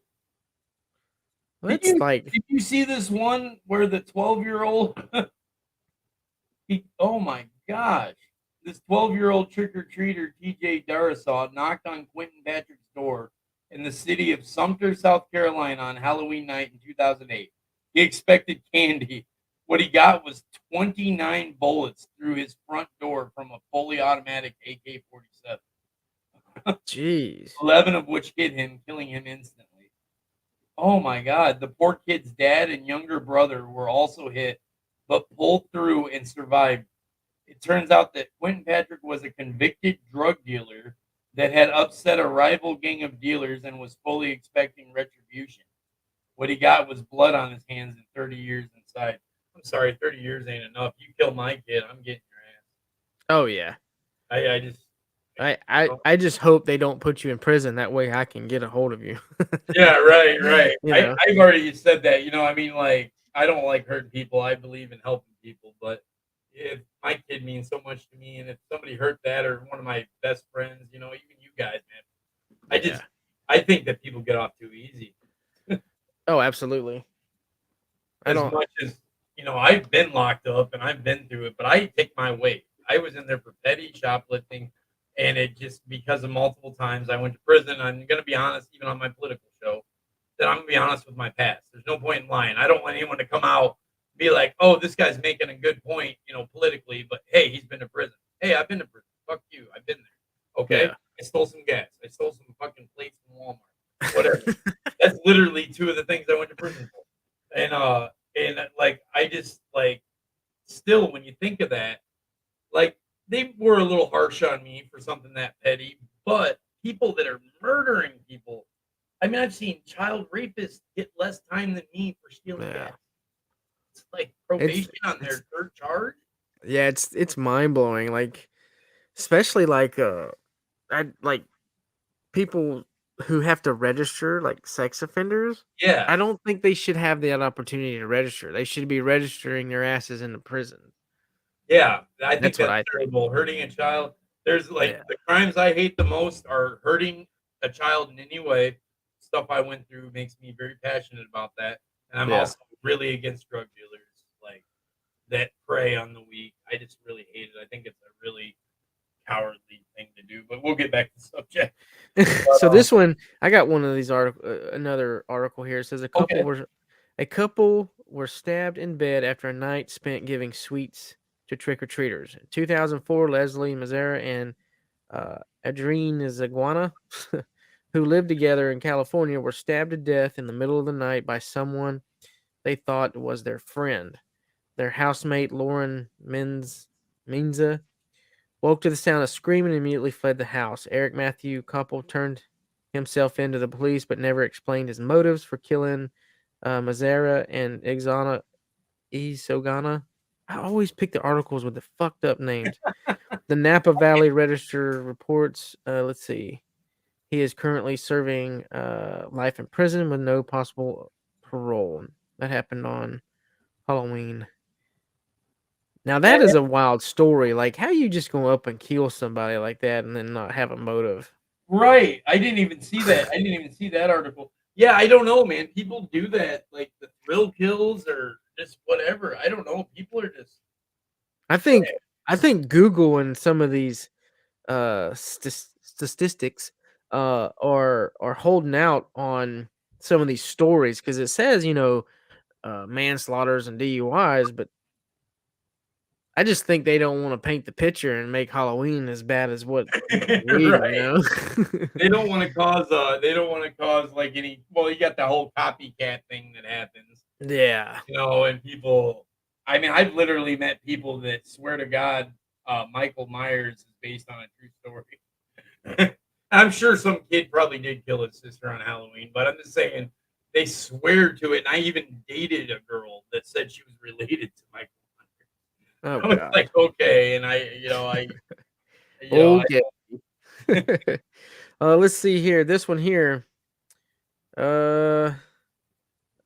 S2: Did
S1: That's
S2: you
S1: like,
S2: did you see this one where the 12-year-old oh my gosh. This 12-year-old trick-or-treater, TJ Darasaw, knocked on Quentin Patrick's door in the city of Sumter, South Carolina on Halloween night in 2008. He expected candy. What he got was 29 bullets through his front door from a fully automatic AK-47,
S1: jeez.
S2: 11 of which hit him, killing him instantly. Oh my God. The poor kid's dad and younger brother were also hit, but pulled through and survived. It turns out that Quentin Patrick was a convicted drug dealer that had upset a rival gang of dealers and was fully expecting retribution. What he got was blood on his hands and 30 years inside. I'm sorry, 30 years ain't enough. You kill my kid, I'm getting your ass.
S1: Oh yeah.
S2: I just, oh,
S1: I just hope they don't put you in prison. That way I can get a hold of you.
S2: yeah, right, right.
S1: you know.
S2: I've already said that. Like, I don't like hurting people. I believe in helping people, but if my kid means so much to me, and if somebody hurt that or one of my best friends, even you guys, man,
S1: Yeah.
S2: I think that people get off too easy.
S1: Oh, absolutely. I
S2: As
S1: don't.
S2: much as I've been locked up and I've been through it, but I take my weight. I was in there for petty shoplifting, and it just because of multiple times I went to prison. I'm going to be honest, even on my political show, that I'm going to be honest with my past. There's no point in lying. I don't want anyone to come out and be like, "Oh, this guy's making a good point, politically," but hey, he's been to prison. Hey, I've been to prison. Fuck you. I've been there. Okay,
S1: Yeah.
S2: I stole some gas. I stole some fucking plates from Walmart. Whatever. That's literally two of the things I went to prison for. And like I just like still when you think of that, like they were a little harsh on me for something that petty, but people that are murdering people, I mean, I've seen child rapists get less time than me for stealing gas.
S1: Yeah.
S2: It's like
S1: It's
S2: probation on
S1: it's
S2: their third charge.
S1: yeah, it's mind blowing. Like especially like I like people who have to register like sex offenders.
S2: Yeah,
S1: I don't think they should have that opportunity to register. They should be registering their asses into prison.
S2: yeah, I think
S1: That's what
S2: that's
S1: I think.
S2: terrible. Hurting a child. There's like
S1: Yeah.
S2: the crimes I hate the most are hurting a child in any way. Stuff I went through makes me very passionate about that, and I'm
S1: Yeah.
S2: also really against drug dealers like that prey on the weak. I just really hate it. I think it's a really cowardly thing to do. But we'll get back to the subject. But
S1: So this one, I got one of these article, another article here. It says
S2: okay.
S1: a couple were stabbed in bed after a night spent giving sweets to trick or treaters. In 2004, Leslie Mazzara and Adrien Zaguana, who lived together in California, were stabbed to death in the middle of the night by someone they thought was their friend. Their housemate Lauren Menza woke to the sound of screaming and immediately fled the house. Eric Matthew Couple turned himself into the police but never explained his motives for killing Mazzara and Isogana. I always pick the articles with the fucked up names. The Napa Valley Register reports, let's see, he is currently serving life in prison with no possible parole. That happened on Halloween. Now that is a wild story. Like, how you just go up and kill somebody like that and then not have a motive?
S2: Right. I didn't even see that. I didn't even see that article. Yeah, I don't know, man. People do that, like the thrill kills or just whatever. I don't know. People are just
S1: I think I think Google and some of these statistics are holding out on some of these stories because it says manslaughters and DUIs, but I just think they don't want to paint the picture and make Halloween as bad as what we're reading, you
S2: right.
S1: know?
S2: They don't want to cause like any well, you got the whole copycat thing that happens,
S1: Yeah.
S2: and people I mean, I've literally met people that swear to God Michael Myers is based on a true story. I'm sure some kid probably did kill his sister on Halloween, but I'm just saying they swear to it. And I even dated a girl that said she was related to Michael
S1: Oh
S2: Myers. I was
S1: God.
S2: like, okay, and
S1: Okay. Let's see here. This one here. Uh,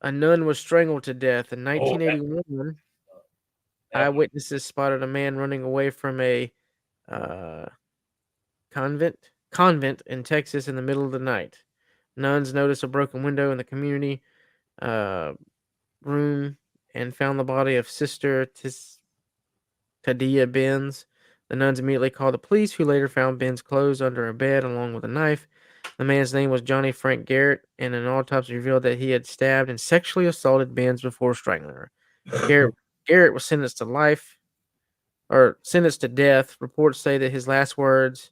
S1: a nun was strangled to death in
S2: oh, that,
S1: 1981.
S2: that one.
S1: Eyewitnesses spotted a man running away from a uh, convent in Texas in the middle of the night. Nuns noticed a broken window in the community uh, room and found the body of Sister Tadia Benz. The nuns immediately called the police, who later found Ben's clothes under a bed along with a knife. The man's name was Johnny Frank Garrett, and an autopsy revealed that he had stabbed and sexually assaulted Benz before strangling her. Garrett Garrett was sentenced to life or sentenced to death. Reports say that his last words,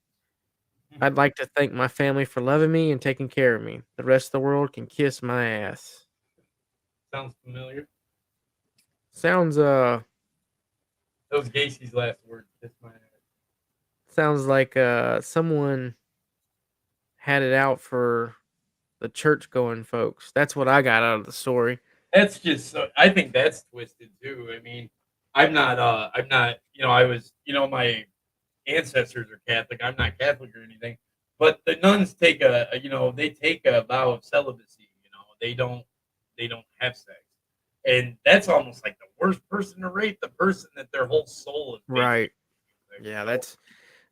S1: "I'd like to thank my family for loving me and taking care of me. The rest of the world can kiss my ass."
S2: Sounds familiar.
S1: Sounds
S2: Those Gacy's last words. Kiss my ass.
S1: sounds like someone had it out for the church going folks. That's what I got out of the story.
S2: That's just so. I think that's twisted too. I mean, I'm not. I was. My ancestors are Catholic. I'm not Catholic or anything, but the nuns take they take a vow of celibacy. They don't have sex, and that's almost like the worst person to rape, the person that their whole soul is based.
S1: Right.
S2: On,
S1: Yeah,
S2: you know,
S1: that's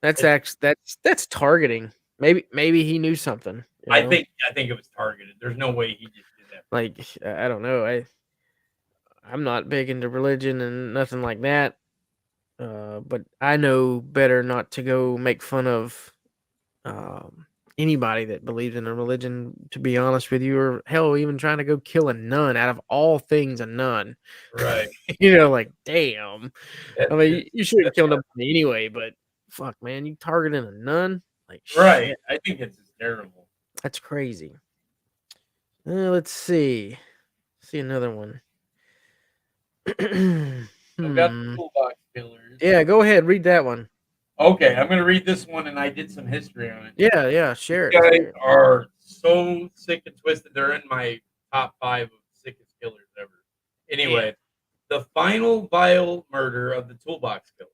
S2: it's,
S1: actually that's targeting. Maybe he knew something, you
S2: I
S1: know?
S2: think I think it was targeted. There's no way he just did that.
S1: Like I don't know. I'm not big into religion and nothing like that. But I know better not to go make fun of anybody that believes in a religion, to be honest with you, or hell, even trying to go kill a nun out of all things, a nun.
S2: Right.
S1: Like, damn. I
S2: That's
S1: mean,
S2: just
S1: you shouldn't
S2: that's
S1: kill
S2: not
S1: nobody anyway, but fuck, man, you targeting a nun? Like,
S2: right.
S1: shit,
S2: I think it's just terrible.
S1: that's crazy. Let's see. See another one.
S2: I've got the
S1: Hmm.
S2: toolbox killers.
S1: Yeah, go ahead, read that one.
S2: Okay, I'm gonna read this one, and I did some history on it.
S1: Yeah, yeah,
S2: These
S1: share it,
S2: guys
S1: share it.
S2: are so sick and twisted. They're in my top 5 of sickest killers ever.
S1: Damn.
S2: Anyway, the final vile murder of the toolbox killer.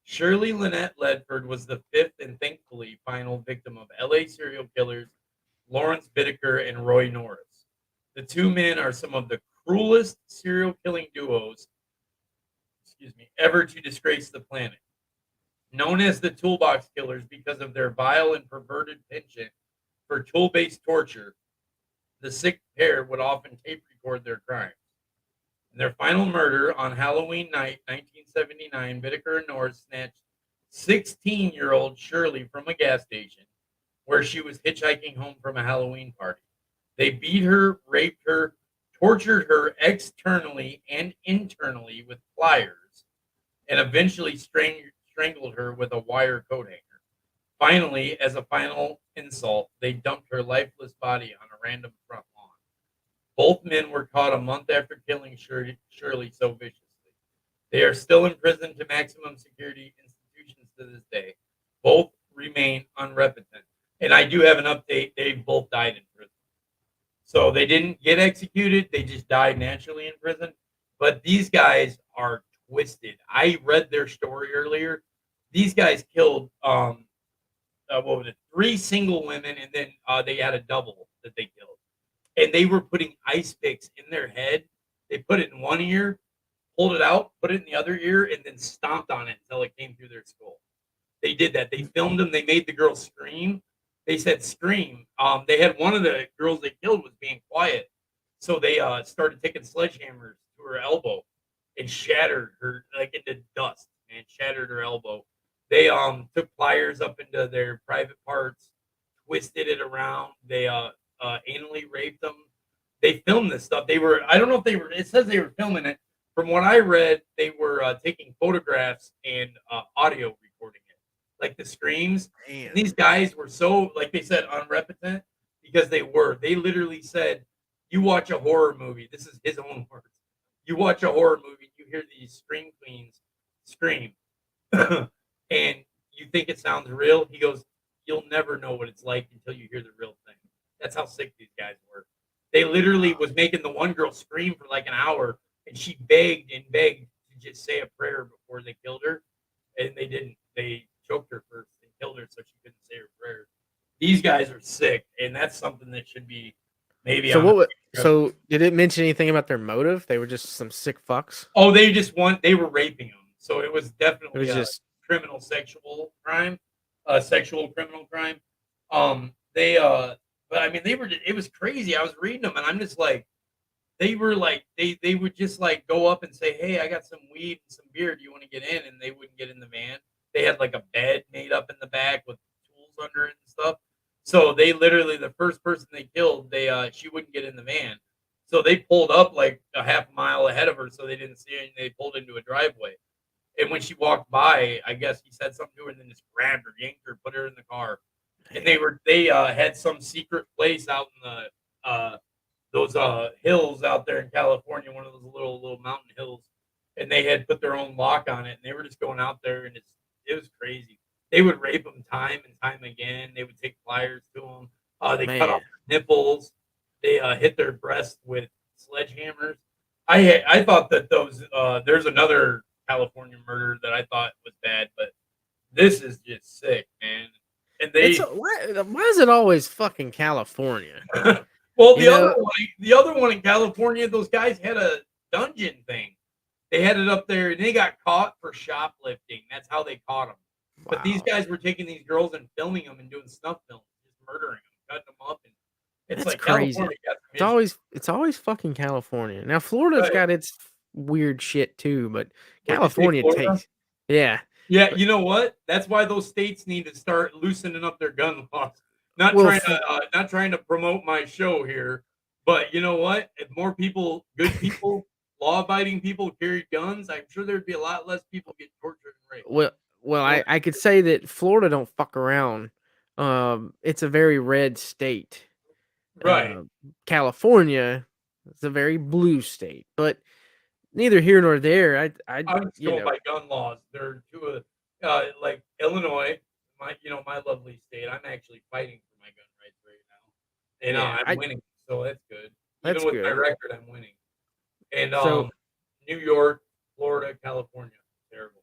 S2: Shirley Lynette Ledford was the fifth and thankfully final victim of LA serial killers Lawrence Bittaker and Roy Norris. The two men are some of the cruelest serial killing duos, ever to disgrace the planet. Known as the Toolbox Killers because of their vile and perverted penchant for tool based torture, the sick pair would often tape record their crimes. In their final murder on Halloween night, 1979, Bittaker and Norris snatched 16-year-old Shirley from a gas station where she was hitchhiking home from a Halloween party. They beat her, raped her, tortured her externally and internally with pliers, and eventually strangled her with a wire coat hanger. Finally, as a final insult, they dumped her lifeless body on a random front lawn. Both men were caught a month after killing Shirley so viciously. They are still imprisoned to maximum security institutions to this day. Both remain unrepentant. And I do have an update. They both died in prison. So they didn't get executed. They just died naturally in prison. But these guys are twisted. I read their story earlier. These guys killed what was it? 3 single women, and then they had a double that they killed. And they were putting ice picks in their head. They put it in one ear, pulled it out, put it in the other ear, and then stomped on it until it came through their skull. They did that. They filmed them. They made the girl scream. They said scream. They had one of the girls they killed was being quiet, so they started taking sledgehammers to her elbow and shattered her like into dust and shattered her elbow. They took pliers up into their private parts, twisted it around. They anally raped them. They filmed this stuff. They were I don't know if they were. It says they were filming it. From what I read, they were taking photographs and audio recording it, like the screams. And
S1: Man.
S2: these guys were so, like they said, unrepentant because they were. They literally said, "You watch a horror movie." This is his own words. You watch a horror movie, you hear these scream queens scream, and you think it sounds real. He goes, "You'll never know what it's like until you hear the real thing." That's how sick these guys were. They literally was making the one girl scream for like an hour, and she begged and begged to just say a prayer before they killed her, and they didn't. They choked her first and killed her so she couldn't say her prayer. These guys are sick, and that's something that should be maybe
S1: So
S2: on.
S1: so did it mention anything about their motive? They were just some sick fucks.
S2: Oh, they were raping them, so it was
S1: It
S2: definitely
S1: was
S2: a
S1: just
S2: criminal sexual crime, a sexual criminal crime. They but I mean they were. It was crazy. I was reading them, and I'm just like, they were like they would just like go up and say, "Hey, I got some weed and some beer. Do you want to get in?" And they wouldn't get in the van. They had like a bed made up in the back with tools under it and stuff. So they literally the first person they killed, they she wouldn't get in the van. So they pulled up like a half mile ahead of her so they didn't see her and they pulled into a driveway. And when she walked by, I guess he said something to her and then just grabbed her, yanked her, put her in the car. And they had some secret place out in the those hills out there in California, one of those little mountain hills, and they had put their own lock on it, and they were just going out there, and it was crazy. They would rape them time and time again. They would take pliers to them. They cut
S1: man.
S2: off their nipples. They hit their breasts with sledgehammers. I thought that those there's another California murder that I thought was bad, but this is just sick, man. And
S1: It's
S2: they
S1: why is it always fucking California?
S2: well,
S1: You know?
S2: the other one in California, those guys had a dungeon thing. They had it up there, and they got caught for shoplifting. That's how they caught them. But these
S1: Wow.
S2: guys were taking these girls and filming them and doing snuff films, just murdering them, cutting them up, and it's
S1: That's
S2: like
S1: crazy.
S2: California got some history,
S1: It's always fucking California. Now Florida's
S2: right?
S1: got its weird shit too, but
S2: What'd you say,
S1: California
S2: Florida?
S1: takes yeah.
S2: Yeah,
S1: But
S2: you know what? That's why those states need to start loosening up their gun laws. Not
S1: well,
S2: trying to not trying to promote my show here, but you know what? If more people, good people, law-abiding people carried guns, I'm sure there'd be a lot less people getting tortured and raped.
S1: well, well,
S2: You know,
S1: I could say that Florida don't fuck around. It's a very red state.
S2: right.
S1: Uh, California is a very blue state, but neither here nor there.
S2: I'm just
S1: you
S2: going
S1: know,
S2: by gun laws. They're to a like Illinois, my lovely state. I'm actually fighting for my gun rights right now, and
S1: yeah,
S2: I'm winning, so that's good. Even
S1: that's
S2: with my
S1: good.
S2: record, I'm winning. And
S1: So
S2: New York, Florida, California, terrible.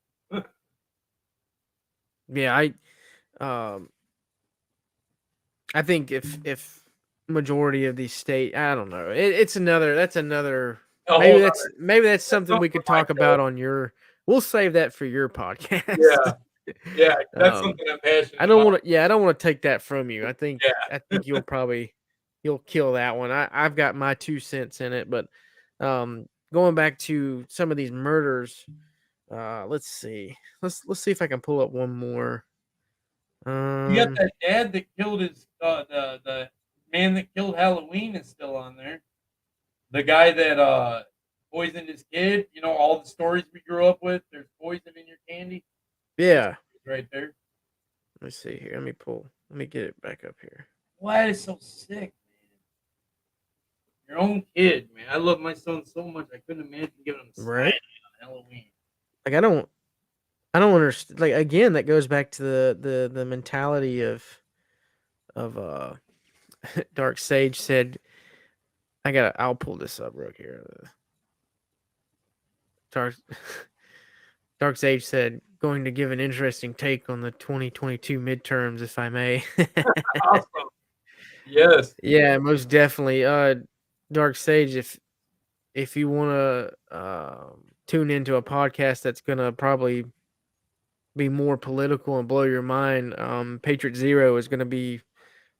S1: yeah, um, I think if majority of these state, I don't know. It's another. That's another.
S2: A whole nother.
S1: Maybe that's
S2: That's
S1: something
S2: something
S1: we
S2: for
S1: could
S2: my
S1: talk about
S2: show.
S1: on your. We'll save that for your podcast.
S2: Yeah, yeah, that's
S1: um,
S2: something I'm
S1: I
S2: passionate
S1: don't
S2: about.
S1: want to. Yeah, I don't want to take that from you. I
S2: Yeah,
S1: think you'll kill that one. I've got my 2 cents in it, but going back to some of these murders, let's see. Let's see if I can pull up one more.
S2: you got
S1: Um,
S2: that dad that killed his the man that killed Halloween is still on there. The guy that poisoned his kid. You know all the stories we grew up with. There's poison in your candy. His
S1: yeah.
S2: right there.
S1: Let's see here. Let me pull. Let me get it back up here.
S2: Why is so sick, man? Your own kid, man. I love my son so much. I couldn't imagine giving him
S1: Right.
S2: cyanide on Halloween.
S1: Like I don't understand. Like again, that goes back to the mentality of Dark Sage said. I'll pull this up real here. Dark Dark Sage said going to give an interesting take on the 2022 midterms, if I may.
S2: Awesome. Yes.
S1: Yeah, most definitely. Dark Sage, if you want to tune into a podcast that's gonna probably be more political and blow your mind, Patriot Zero is gonna be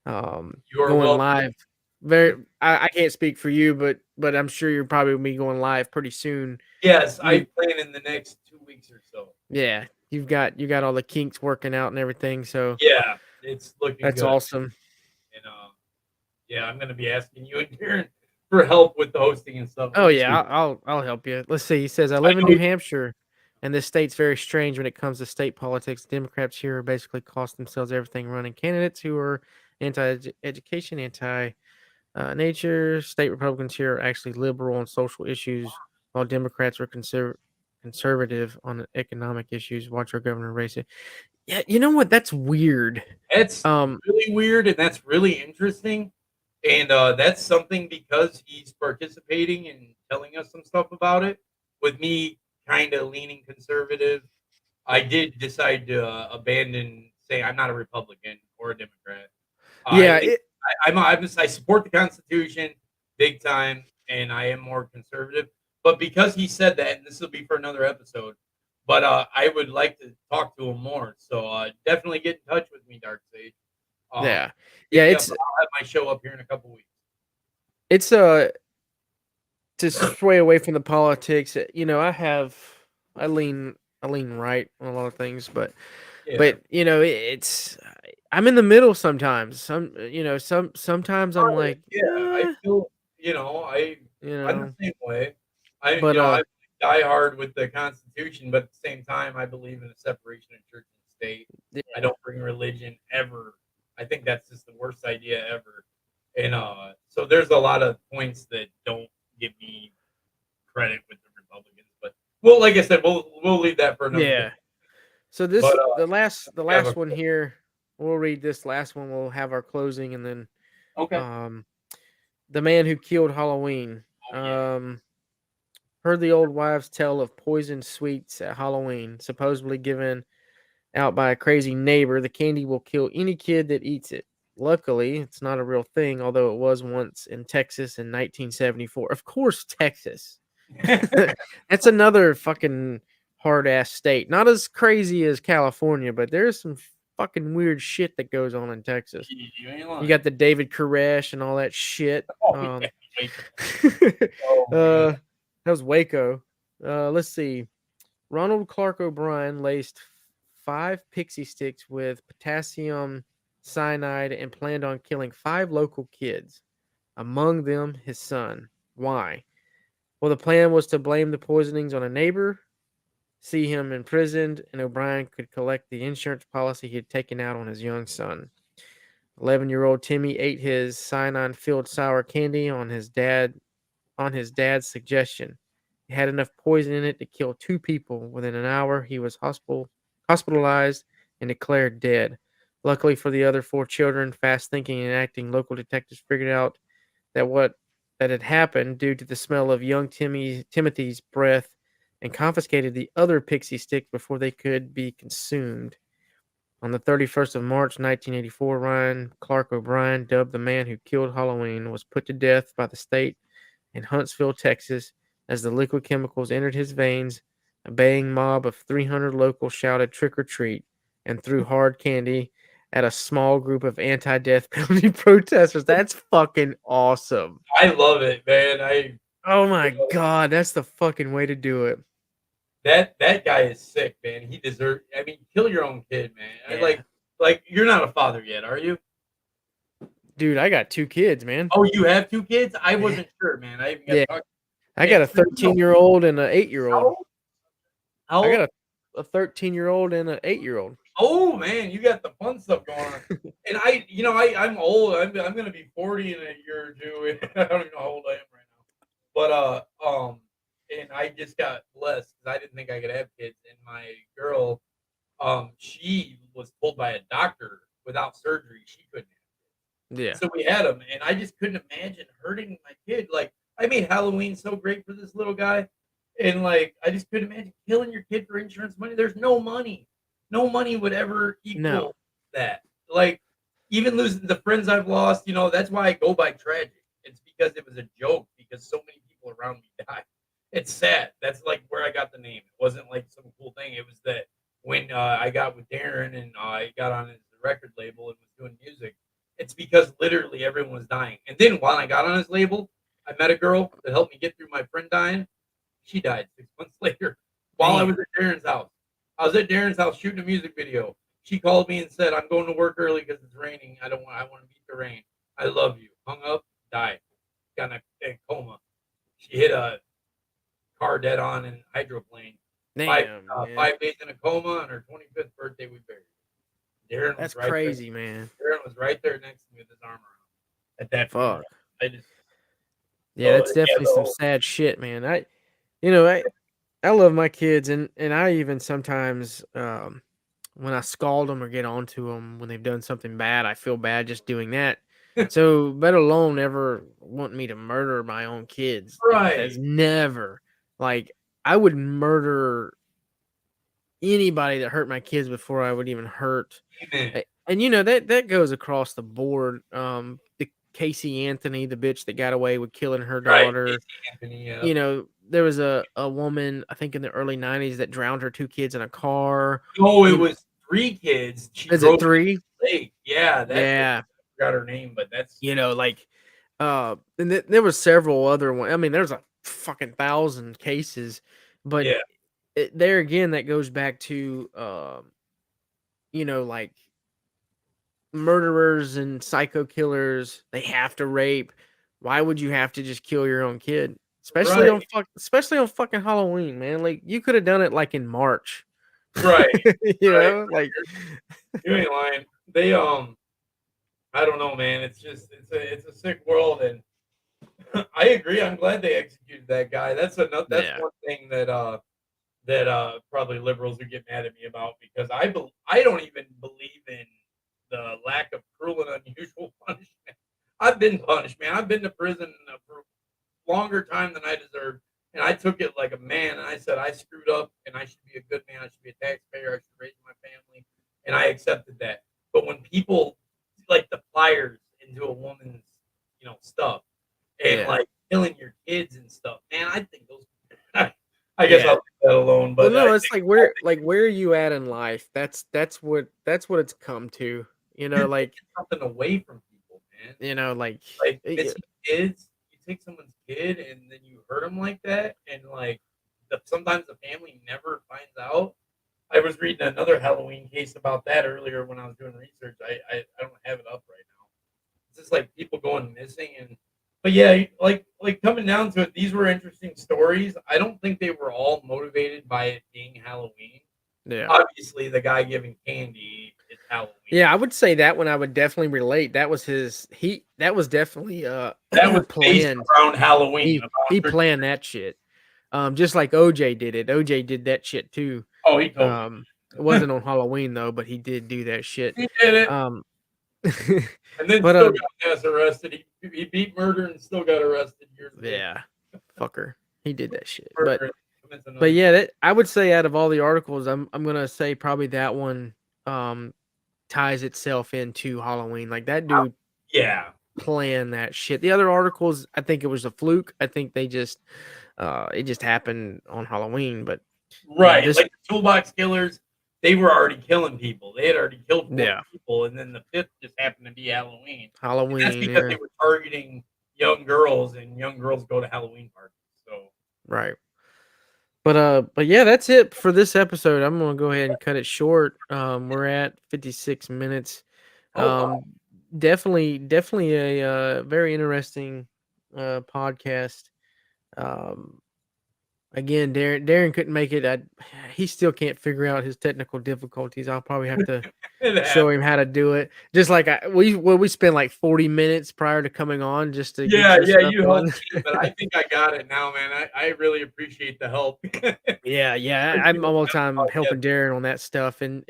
S2: You are
S1: going
S2: welcome.
S1: live. Very, I can't speak for you, but I'm sure you're probably gonna be going live pretty soon.
S2: Yes, I
S1: You,
S2: plan in the next 2 weeks or so.
S1: yeah, you got all the kinks working out and everything, so
S2: Yeah, it's looking
S1: that's
S2: good.
S1: awesome.
S2: And yeah, I'm gonna be asking you and Karen for help with the hosting and stuff
S1: Oh
S2: pretty
S1: yeah,
S2: soon.
S1: I'll help you. Let's see. He says I
S2: I
S1: live in
S2: know
S1: New
S2: you,
S1: Hampshire, and this state's very strange when it comes to state politics. Democrats here basically cost themselves everything running candidates who are anti-education, anti-nature. State Republicans here are actually liberal on social issues, while Democrats are conservative on economic issues. Watch our governor race it. Yeah, you know what? That's weird.
S2: that's
S1: Um,
S2: really weird and that's really interesting. And that's something because he's participating and telling us some stuff about it. With me kind of leaning conservative, I did decide to abandon saying I'm not a Republican or a Democrat.
S1: yeah,
S2: I support the Constitution big time, and I am more conservative. But because he said that, and this will be for another episode, but I would like to talk to him more. So definitely get in touch with me, Dark Sage. Um,
S1: yeah, yeah.
S2: hit me up. I'll have my show up here in a couple weeks.
S1: It's to sway away from the politics. You know, I lean I lean right on a lot of things,
S2: Yeah.
S1: but you know, it's I'm in the middle sometimes. Sometimes I'm
S2: Right.
S1: like,
S2: Yeah. I feel. You know.
S1: you
S2: I'm the
S1: know,
S2: same way. I.
S1: but
S2: I die hard with the Constitution, but at the same time, I believe in a separation of church and state. I
S1: yeah,
S2: don't bring religion ever. I think that's just the worst idea ever. And so there's a lot of points that don't give me credit with the Republicans. But well, like I said, we'll leave that for another day.
S1: yeah. So
S2: But
S1: the
S2: we have a
S1: last one here, we'll read this last one. We'll have our closing, and then
S2: okay.
S1: um, the man who killed Halloween.
S2: Oh yeah.
S1: Um, heard the old wives tell of poisoned sweets at Halloween, supposedly given out by a crazy neighbor. The candy will kill any kid that eats it. Luckily, it's not a real thing, although it was once in Texas in 1974. Of course, Texas. That's another fucking hard ass state. Not as crazy as California, but there's some fucking weird shit that goes on in Texas.
S2: You ain't
S1: You
S2: lying.
S1: got the David Koresh and all that shit.
S2: Oh yeah. Wait. Oh my god.
S1: That was Waco. Let's see. Ronald Clark O'Brien laced 5 pixie sticks with potassium cyanide and planned on killing 5 local kids, among them his son. Why? Well, the plan was to blame the poisonings on a neighbor, see him imprisoned, and O'Brien could collect the insurance policy he had taken out on his young son. 11-year-old Timmy ate his cyanide-filled sour candy on his dad's suggestion. It had enough poison in it to kill 2 people. Within an hour, he was hospitalized and declared dead. Luckily for the other 4 children, fast thinking and acting local detectives figured out that had happened due to the smell of young Timothy's breath and confiscated the other pixie sticks before they could be consumed. On the 31st of March 1984, Ryan Clark O'Brien, dubbed the man who killed Halloween, was put to death by the state in Huntsville, Texas. As the liquid chemicals entered his veins, a baying mob of 300 locals shouted trick or treat and threw hard candy at a small group of anti death penalty protesters. That's fucking awesome.
S2: I love it, man.
S1: Oh my God. That's the fucking way to do it.
S2: That guy is sick, man. He deserves. I mean, kill your own kid, man. I
S1: Yeah.
S2: like you're not a father yet, are you?
S1: Dude, I got 2 kids, man.
S2: Oh, you have 2 kids? I
S1: Yeah.
S2: wasn't sure, man. I even got
S1: Yeah.
S2: to talk.
S1: I
S2: Man,
S1: got a 13-year-old and an 8-year-old.
S2: how how
S1: I
S2: old?
S1: got a 13-year-old and an 8-year-old.
S2: Oh man, you got the fun stuff going on. And I'm old. I'm gonna be 40 in a year or two. I don't even know how old I am right now. But and I just got blessed because I didn't think I could have kids. And my girl, she was told by a doctor without surgery she couldn't have
S1: Yeah.
S2: kids. So we had them, and I just couldn't imagine hurting my kid. Like I made Halloween so great for this little guy, and like I just couldn't imagine killing your kid for insurance money. There's no money. No money would ever
S1: No.
S2: equal that. Like even losing the friends I've lost, that's why I go by tragic. It's because it was a joke because so many people around me died. It's sad. That's like where I got the name. It wasn't like some cool thing. It was that when I got with Darren and I got on his record label and was doing music, it's because literally everyone was dying. And then while I got on his label, I met a girl that helped me get through my friend dying. She died 6 months later while I
S1: Damn.
S2: was at Darren's house. I was at Darren's house shooting a music video. She called me and said, "I'm going to work early because it's raining. I want to beat the rain. I love you." Hung up, died, got in a coma. She hit a car dead on in a hydroplane. Five
S1: Damn, man.
S2: 5 days in a coma. On her 25th birthday, we buried her. Darren
S1: That's
S2: was right there.
S1: crazy, man.
S2: Darren was right there next to me with his arm around at that funeral.
S1: Fuck.
S2: I just,
S1: Yeah, that's
S2: yeah,
S1: definitely some sad shit, man. You know, I love my kids, and I even sometimes, when I scald them or get onto them when they've done something bad, I feel bad just doing that. So, let alone ever want me to murder my own kids. That's
S2: right,
S1: never like I would murder anybody that hurt my kids before I would even hurt.
S2: amen.
S1: And that goes across the board. The Casey Anthony, the bitch that got away with killing her
S2: Right,
S1: daughter.
S2: Casey Anthony. Yeah.
S1: There was a woman, I think in the early 90s, that drowned her 2 kids in a car.
S2: No, it
S1: You
S2: was 3 kids. She
S1: Is it
S2: drove
S1: 3?
S2: to the lake. Yeah, that's it.
S1: Yeah.
S2: I forgot her name, but that's
S1: Like, and there was several other ones. I mean, there's a fucking 1,000 cases, but
S2: yeah,
S1: there again, that goes back to, like murderers and psycho killers, they have to rape. Why would you have to just kill your own kid?
S2: right,
S1: Especially on fucking Halloween, man. Like you could have done it like in March.
S2: right, right.
S1: Like
S2: You ain't lying. They I don't know, man. It's just it's a sick world, and I agree. I'm glad they executed that guy. That's
S1: yeah.
S2: one thing that probably liberals would get mad at me about because I don't even believe in the lack of cruel and unusual punishment. I've been punished, man. I've been to prison for longer time than I deserved, and I took it like a man. And I said I screwed up, and I should be a good man. I should be a taxpayer. I should raise my family, and I accepted that. But when people like the pliers into a woman's, stuff, and
S1: Yeah.
S2: like killing your kids and stuff, man, I think those. I guess
S1: Yeah.
S2: I'll leave that alone.
S1: Well,
S2: But
S1: no, it's like where are you at in life? That's what it's come to.
S2: you're
S1: Like,
S2: taking something away from people, man.
S1: like
S2: Like
S1: yeah,
S2: missing kids, you take someone's kid and then you hurt them like that, and like sometimes the family never finds out. I was reading another Halloween case about that earlier when I was doing research. I don't have it up right now. It's just like people going missing and but yeah, like coming down to it, these were interesting stories. I don't think they were all motivated by it being Halloween.
S1: Yeah.
S2: Obviously, the guy giving candy is Halloween.
S1: Yeah, I would say that one I would definitely relate. That was that was definitely
S2: That was based
S1: planned.
S2: around Halloween
S1: He
S2: about trick or
S1: planned
S2: treat.
S1: that shit. Just like OJ did it. OJ did that shit too.
S2: Oh, he totally
S1: It wasn't on Halloween though, but he did do that shit.
S2: he did it,
S1: Um
S2: and then
S1: but
S2: still got his ass arrested. He beat murder and still got arrested years later.
S1: yeah, fucker. He did that shit.
S2: Murder and commits
S1: But
S2: another.
S1: yeah, I would say out of all the articles, I'm gonna say probably that one um ties itself into Halloween. Like that dude
S2: Yeah,
S1: planned that shit. The other articles, I think it was a fluke. I think they just it just happened on Halloween. But yeah,
S2: right. Like the toolbox killers, they were already killing people. They had already killed 40
S1: yeah,
S2: people, and then the fifth just happened to be Halloween. And that's
S1: Halloween,
S2: because
S1: yeah,
S2: they were targeting young girls, and young girls go to Halloween parties. So,
S1: right. But yeah, that's it for this episode. I'm gonna go ahead and cut it short. We're at 56 minutes.
S2: oh wow,
S1: Um, definitely a very interesting podcast. Um, again, Darren couldn't make it. He still can't figure out his technical difficulties. I'll probably have to
S2: it
S1: show
S2: happened.
S1: him how to do it. Just like we spent like 40 minutes prior to coming on just to get
S2: Yeah,
S1: your
S2: yeah,
S1: stuff
S2: you
S1: done.
S2: helped me, but I think I got it now, man. I really appreciate the help.
S1: Yeah,
S2: Especially
S1: I'm
S2: with
S1: all the
S2: the other
S1: time
S2: podcast.
S1: helping Darren on that stuff, and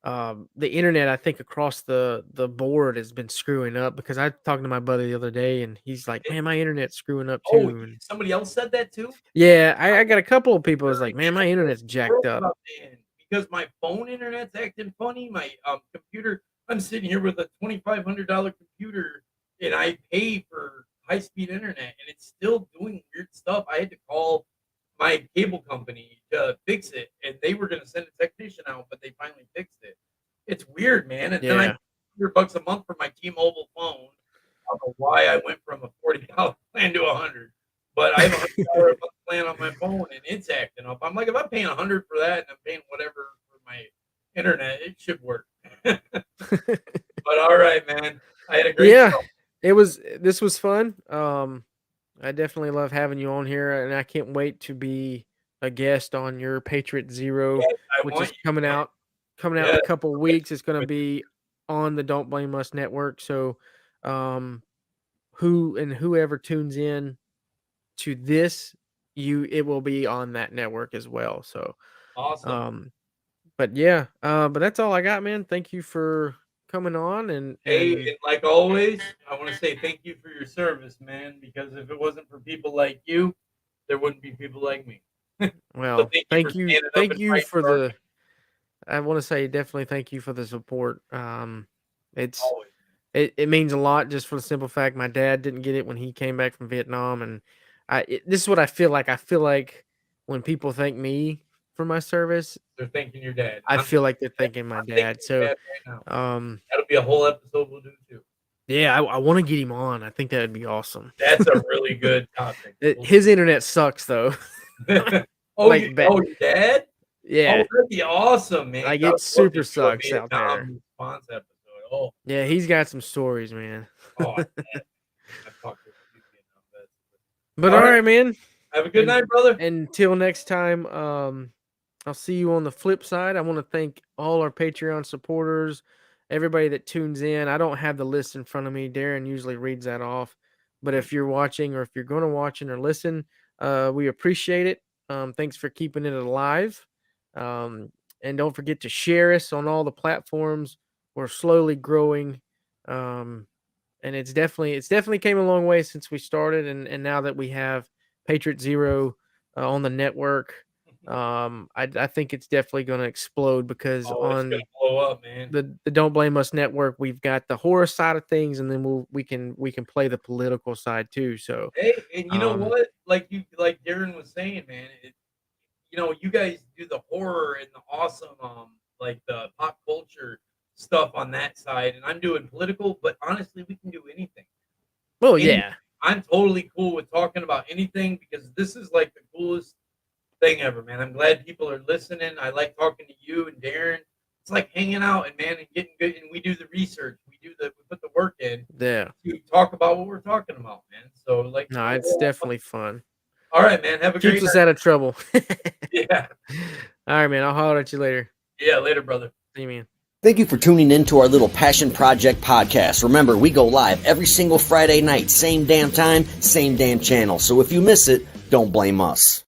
S1: the internet I think across the board has been screwing up because I talked to my buddy the other day and he's like, man, my internet's screwing up
S2: Oh,
S1: too, and
S2: somebody else said that too?
S1: yeah, I got a couple of people was
S2: Heard
S1: like, man,
S2: again,
S1: my
S2: I told
S1: internet's
S2: the world
S1: jacked up.
S2: about that because my phone internet's acting funny. My computer, I'm sitting here with a $2,500 computer, and I pay for high speed internet, and it's still doing weird stuff. I had to call my cable company to fix it, and they were going to send a technician out, but they finally fixed it. It's weird, man. And then I
S1: Yeah.
S2: pay $100 a month for my T-Mobile phone. I don't know why I went from a $40 plan to 100, but I have $100 a month plan on my phone, and it's acting up. I'm like, if I'm paying 100 for that, and I'm paying whatever for my internet, it should work. But all right, man, I had a great
S1: Yeah,
S2: show.
S1: this was fun. I definitely love having you on here, and I can't wait to be a guest on your Patriot Zero,
S2: Yes, I
S1: which
S2: want
S1: is
S2: you,
S1: coming out in
S2: yes,
S1: a couple
S2: I'm
S1: weeks. It's gonna
S2: with you.
S1: be on the Don't Blame Us network. So, um, whoever tunes in to this, it will be on that network as well. So,
S2: Awesome.
S1: um, but yeah, but that's all I got, man. Thank you for coming on,
S2: Hey,
S1: and
S2: and like always, I want to say thank you for your service, man, because if it wasn't for people like you, there wouldn't be people like me. So
S1: well,
S2: thank you for standing up
S1: thank
S2: and
S1: you
S2: fighting
S1: for
S2: for our
S1: the. I want to say definitely thank you for the support. It's
S2: always.
S1: it means a lot just for the simple fact my dad didn't get it when he came back from Vietnam, and this is what I feel like. I feel like when people thank me for my service,
S2: They're thanking your dad.
S1: I feel like they're thanking my
S2: I'm thanking
S1: dad.
S2: your
S1: So,
S2: dad right now.
S1: um,
S2: That'll be a whole episode we'll do too.
S1: yeah, I want to get him on. I think that would be awesome.
S2: That's a really good topic.
S1: His internet sucks though.
S2: Oh,
S1: Like,
S2: your dad? Oh,
S1: yeah,
S2: that'd be awesome, man.
S1: like
S2: I
S1: it
S2: would love to
S1: super
S2: do a
S1: sucks out there.
S2: Vietnam response episode. Oh,
S1: Yeah, he's got some stories, man.
S2: oh, I bet. I've talked to a few Vietnam vets.
S1: But
S2: All
S1: all
S2: right.
S1: right, man.
S2: Have a good
S1: And
S2: night, brother.
S1: until next time, I'll see you on the flip side. I want to thank all our Patreon supporters, everybody that tunes in. I don't have the list in front of me. Darren usually reads that off. But if you're watching or if you're going to watch or listen, we appreciate it. Thanks for keeping it alive. Um, and don't forget to share us on all the platforms. We're slowly growing. Um, and it's definitely came a long way since we started, and now that we have Patriot Zero on the network, I think it's definitely going to explode because
S2: Oh, it's gonna
S1: on
S2: blow up, man.
S1: the Don't Blame Us network, we've got the horror side of things, and then we can play the political side too. So,
S2: Hey, and you know
S1: um,
S2: what? Like Darren was saying, man. You guys do the horror and the awesome, like the pop culture stuff on that side, and I'm doing political. But honestly, we can do anything.
S1: well,
S2: Any,
S1: yeah,
S2: I'm totally cool with talking about anything because this is like the coolest thing ever, man. I'm glad people are listening. I like talking to you and Darren. It's like hanging out and man and getting good. And we do the research. We put the work in
S1: Yeah.
S2: to talk about what we're talking about, man. So like,
S1: No, it's definitely fun.
S2: all right, man. Have a
S1: Keeps
S2: great
S1: us
S2: night.
S1: out of trouble.
S2: Yeah.
S1: All right, man. I'll holler at you later.
S2: Yeah. Later, brother.
S1: See you, man.
S3: Thank you for tuning in to our little Passion Project podcast. Remember, we go live every single Friday night, same damn time, same damn channel. So if you miss it, don't blame us.